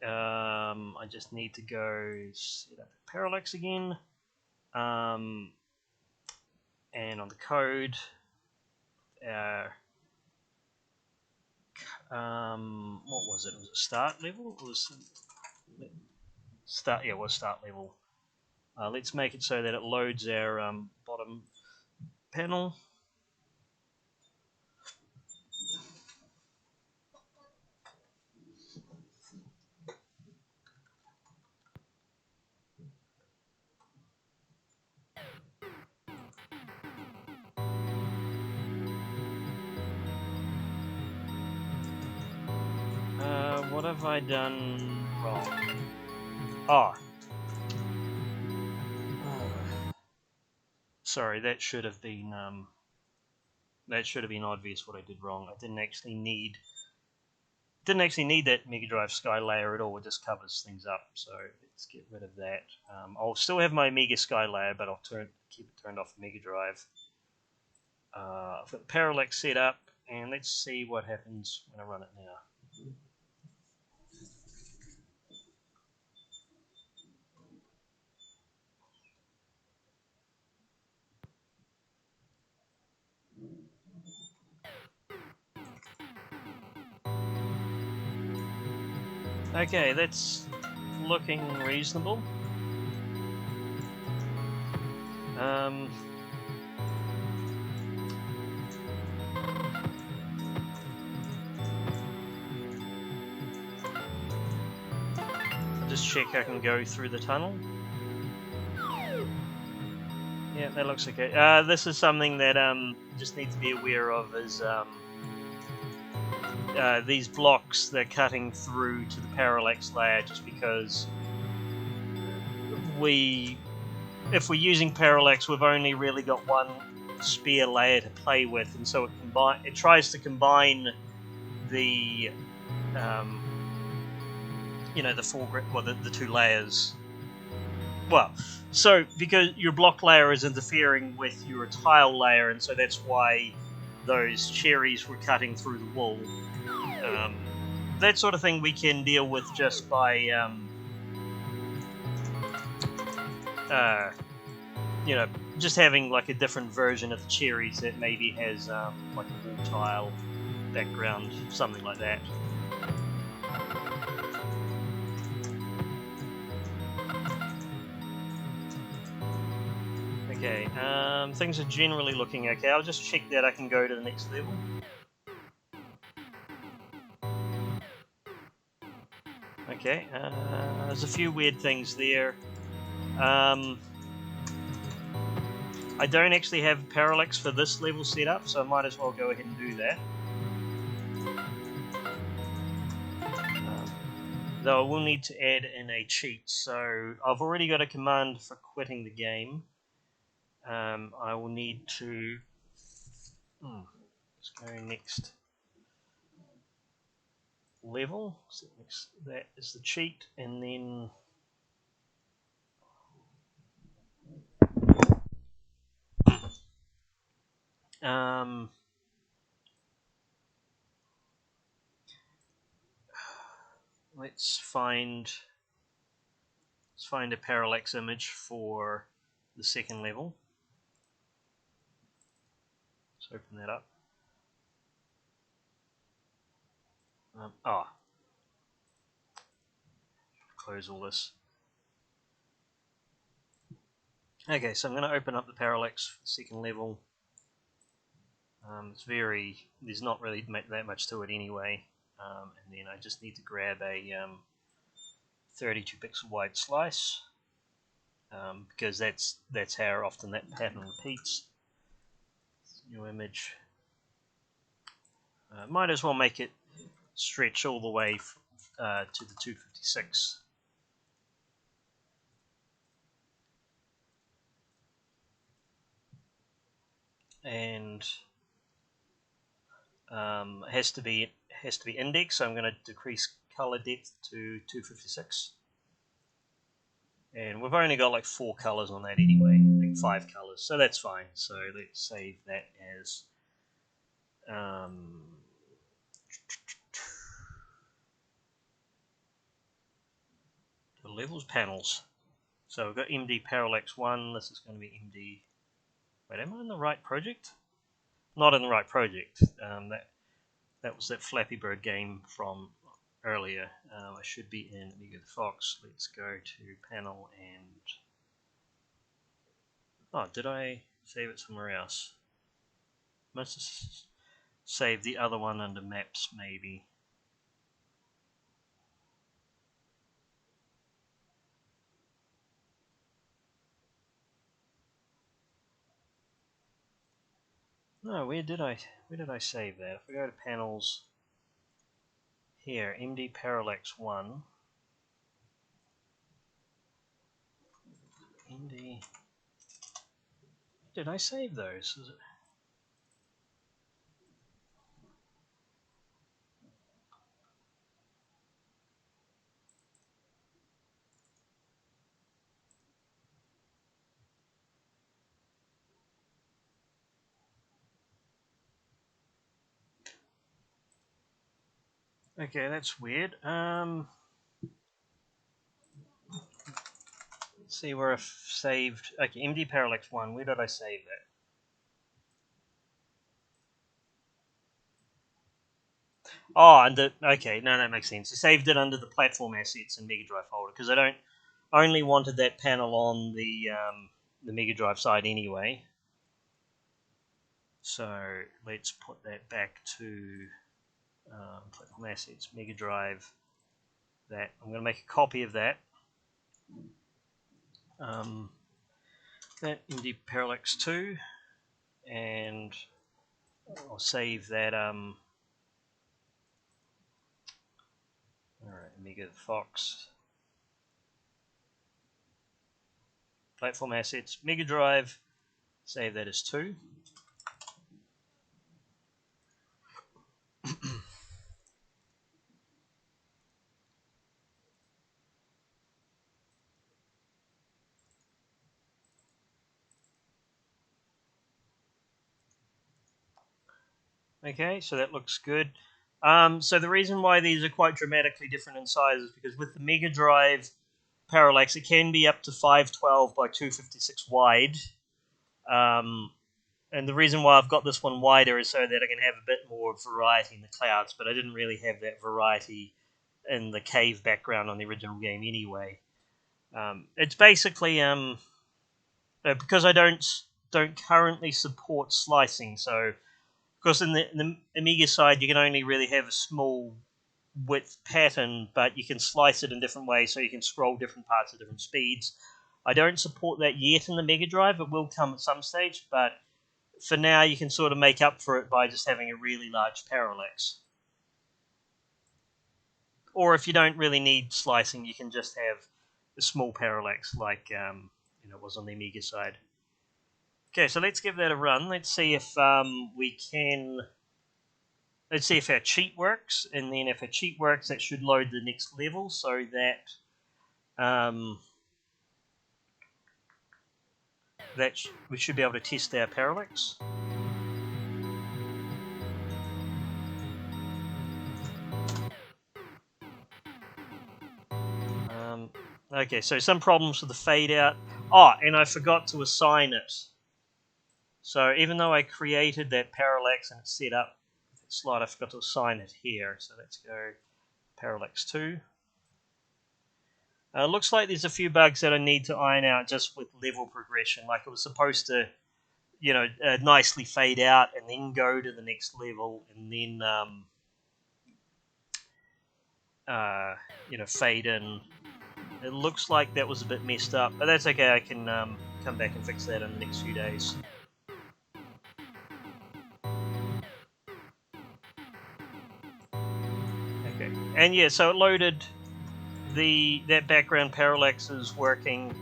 I just need to go set up Parallax again. And on the code, what was it? Was it start level? It was start. Yeah, it was start level. Let's make it so that it loads our bottom panel. What What have I done wrong? Oh. Sorry, that should have been obvious what I did wrong. I didn't actually need that Mega Drive Sky layer at all. It just covers things up. So let's get rid of that. I'll still have my Amiga Sky layer, but I'll keep it turned off Mega Drive. I've got the Parallax set up, and let's see what happens when I run it now. Okay, that's looking reasonable. I'll just check I can go through the tunnel. Yeah, that looks okay. This is something that just need to be aware of is these blocks they're cutting through to the parallax layer just because if we're using parallax, we've only really got one spare layer to play with, and so it tries to combine the the foreground, well, the two layers. Well, so because your block layer is interfering with your tile layer, and so that's why those cherries were cutting through the wall. That sort of thing we can deal with just by just having like a different version of the cherries that maybe has like a wall tile background, something like that. Okay, things are generally looking okay. I'll just check that I can go to the next level. Okay, there's a few weird things there. I don't actually have parallax for this level set up, so I might as well go ahead and do that. Though I will need to add in a cheat, so I've already got a command for quitting the game. I will need to... let's go next level. So that is the cheat, and then... let's find a parallax image for the second level. Let's open that up. Close all this. Okay, so I'm going to open up the parallax for the second level. There's not really that much to it anyway. And then I just need to grab a 32 pixel wide slice because that's how often that pattern repeats. New image. Might as well make it stretch all the way to the 256. And has to be indexed, so I'm going to decrease color depth to 256. And we've only got like 4 colors on that anyway, I think 5 colors, so that's fine. So let's save that as the levels panels. So we've got MD Parallax 1, this is going to be MD... Wait, am I in the right project? Not in the right project. That was that Flappy Bird game from earlier. I should be in Amigo the Fox. Let's go to panel and... Oh, did I save it somewhere else? Must have saved the other one under maps, maybe. No, where did I save that? If I go to panels here, MD Parallax 1. MD. Did I save those? Is it? Okay, that's weird. Let's see where I've saved. Okay, MD Parallax 1. Where did I save that? Oh, okay, no, that makes sense. I saved it under the platform assets and Mega Drive folder because I only wanted that panel on the Mega Drive side anyway. So let's put that back to platform assets, Mega Drive. That I'm going to make a copy of that. That MD Parallax 2, and I'll save that. All right, Amigo the Fox. Platform assets, Mega Drive. Save that as 2. Okay, so that looks good. So the reason why these are quite dramatically different in size is because with the Mega Drive Parallax, it can be up to 512 by 256 wide. And the reason why I've got this one wider is so that I can have a bit more variety in the clouds, but I didn't really have that variety in the cave background on the original game anyway. It's basically because I don't currently support slicing, so because in the Amiga side you can only really have a small width pattern, but you can slice it in different ways, so you can scroll different parts at different speeds. I don't support that yet in the Mega Drive. It will come at some stage, but for now you can sort of make up for it by just having a really large parallax. Or if you don't really need slicing, you can just have a small parallax like it was on the Amiga side. Okay, so let's give that a run. Let's see if we can. Let's see if our cheat works, and then if our cheat works, that should load the next level so that we should be able to test our parallax. Okay, so some problems with the fade out. Oh, and I forgot to assign it. So even though I created that parallax and it's set up that slide, I forgot to assign it here. So let's go parallax 2. Looks like there's a few bugs that I need to iron out just with level progression. Like it was supposed to, nicely fade out and then go to the next level and then, fade in. It looks like that was a bit messed up, but that's okay. I can come back and fix that in the next few days. Okay, and yeah, so it loaded that background parallax is working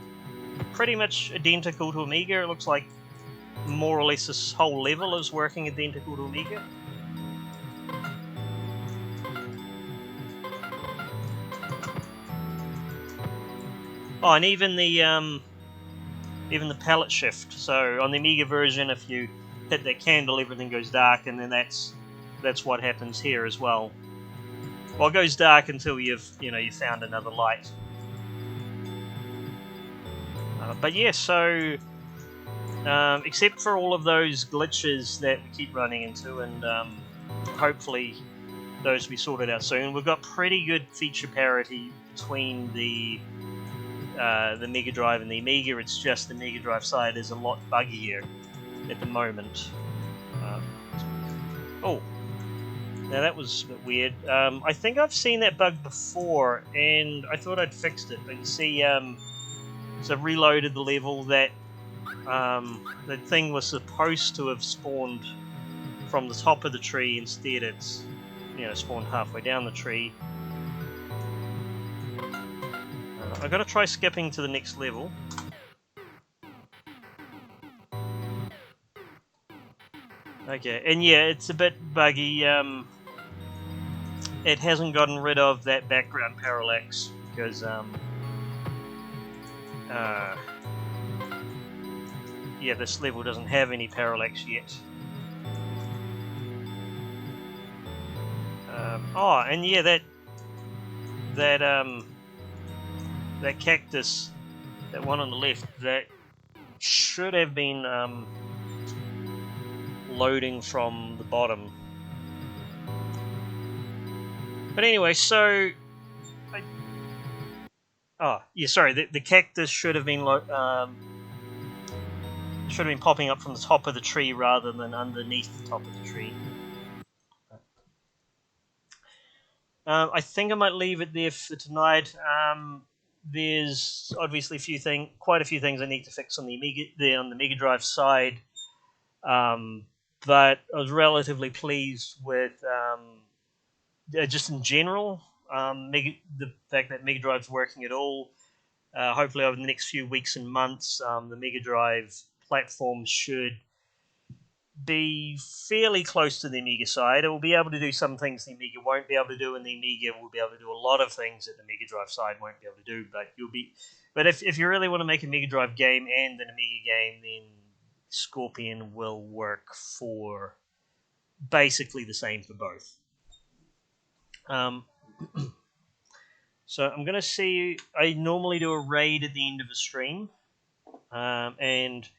pretty much identical to Amiga. It looks like more or less this whole level is working identical to Amiga. Oh, and even the palette shift. So on the Amiga version, if you hit that candle, everything goes dark, and then that's what happens here as well. Well, it goes dark until you found another light. But yeah, so except for all of those glitches that we keep running into, and hopefully those will be sorted out soon, we've got pretty good feature parity between the Mega Drive and the Amiga. It's just the Mega Drive side is a lot buggier at the moment. Oh, now that was a bit weird. I think I've seen that bug before, and I thought I'd fixed it, but you see, so I've reloaded the level. That the thing was supposed to have spawned from the top of the tree. Instead, it's spawned halfway down the tree. I gotta try skipping to the next level. Okay, and yeah, it's a bit buggy. It hasn't gotten rid of that background parallax because yeah, this level doesn't have any parallax yet. And yeah, that cactus, that one on the left, that should have been loading from the bottom. But anyway, so the cactus should have been popping up from the top of the tree rather than underneath the top of the tree. I think I might leave it there for tonight. There's obviously quite a few things I need to fix on the Mega Drive side, but I was relatively pleased with just in general the fact that Mega Drive's working at all. Hopefully, over the next few weeks and months, the Mega Drive platform should be fairly close to the Amiga side. It will be able to do some things the Amiga won't be able to do, and the Amiga will be able to do a lot of things that the Mega Drive side won't be able to do. But if you really want to make a Mega Drive game and an Amiga game, then Scorpion will work for basically the same for both. So I'm gonna see. I normally do a raid at the end of a stream, and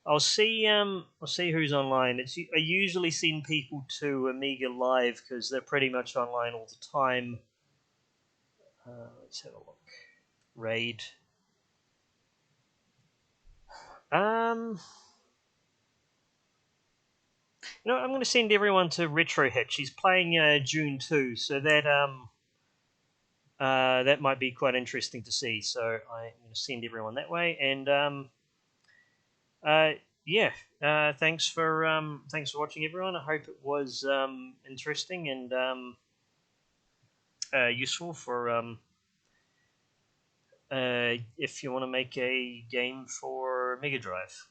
I'll see who's online. I usually send people to Amiga Live because they're pretty much online all the time. Let's have a look. Raid. I'm going to send everyone to Retro Hitch. He's playing June 2, so that might be quite interesting to see. So I'm going to send everyone that way, and thanks for watching, everyone. I hope it was interesting and useful for if you want to make a game for Mega Drive.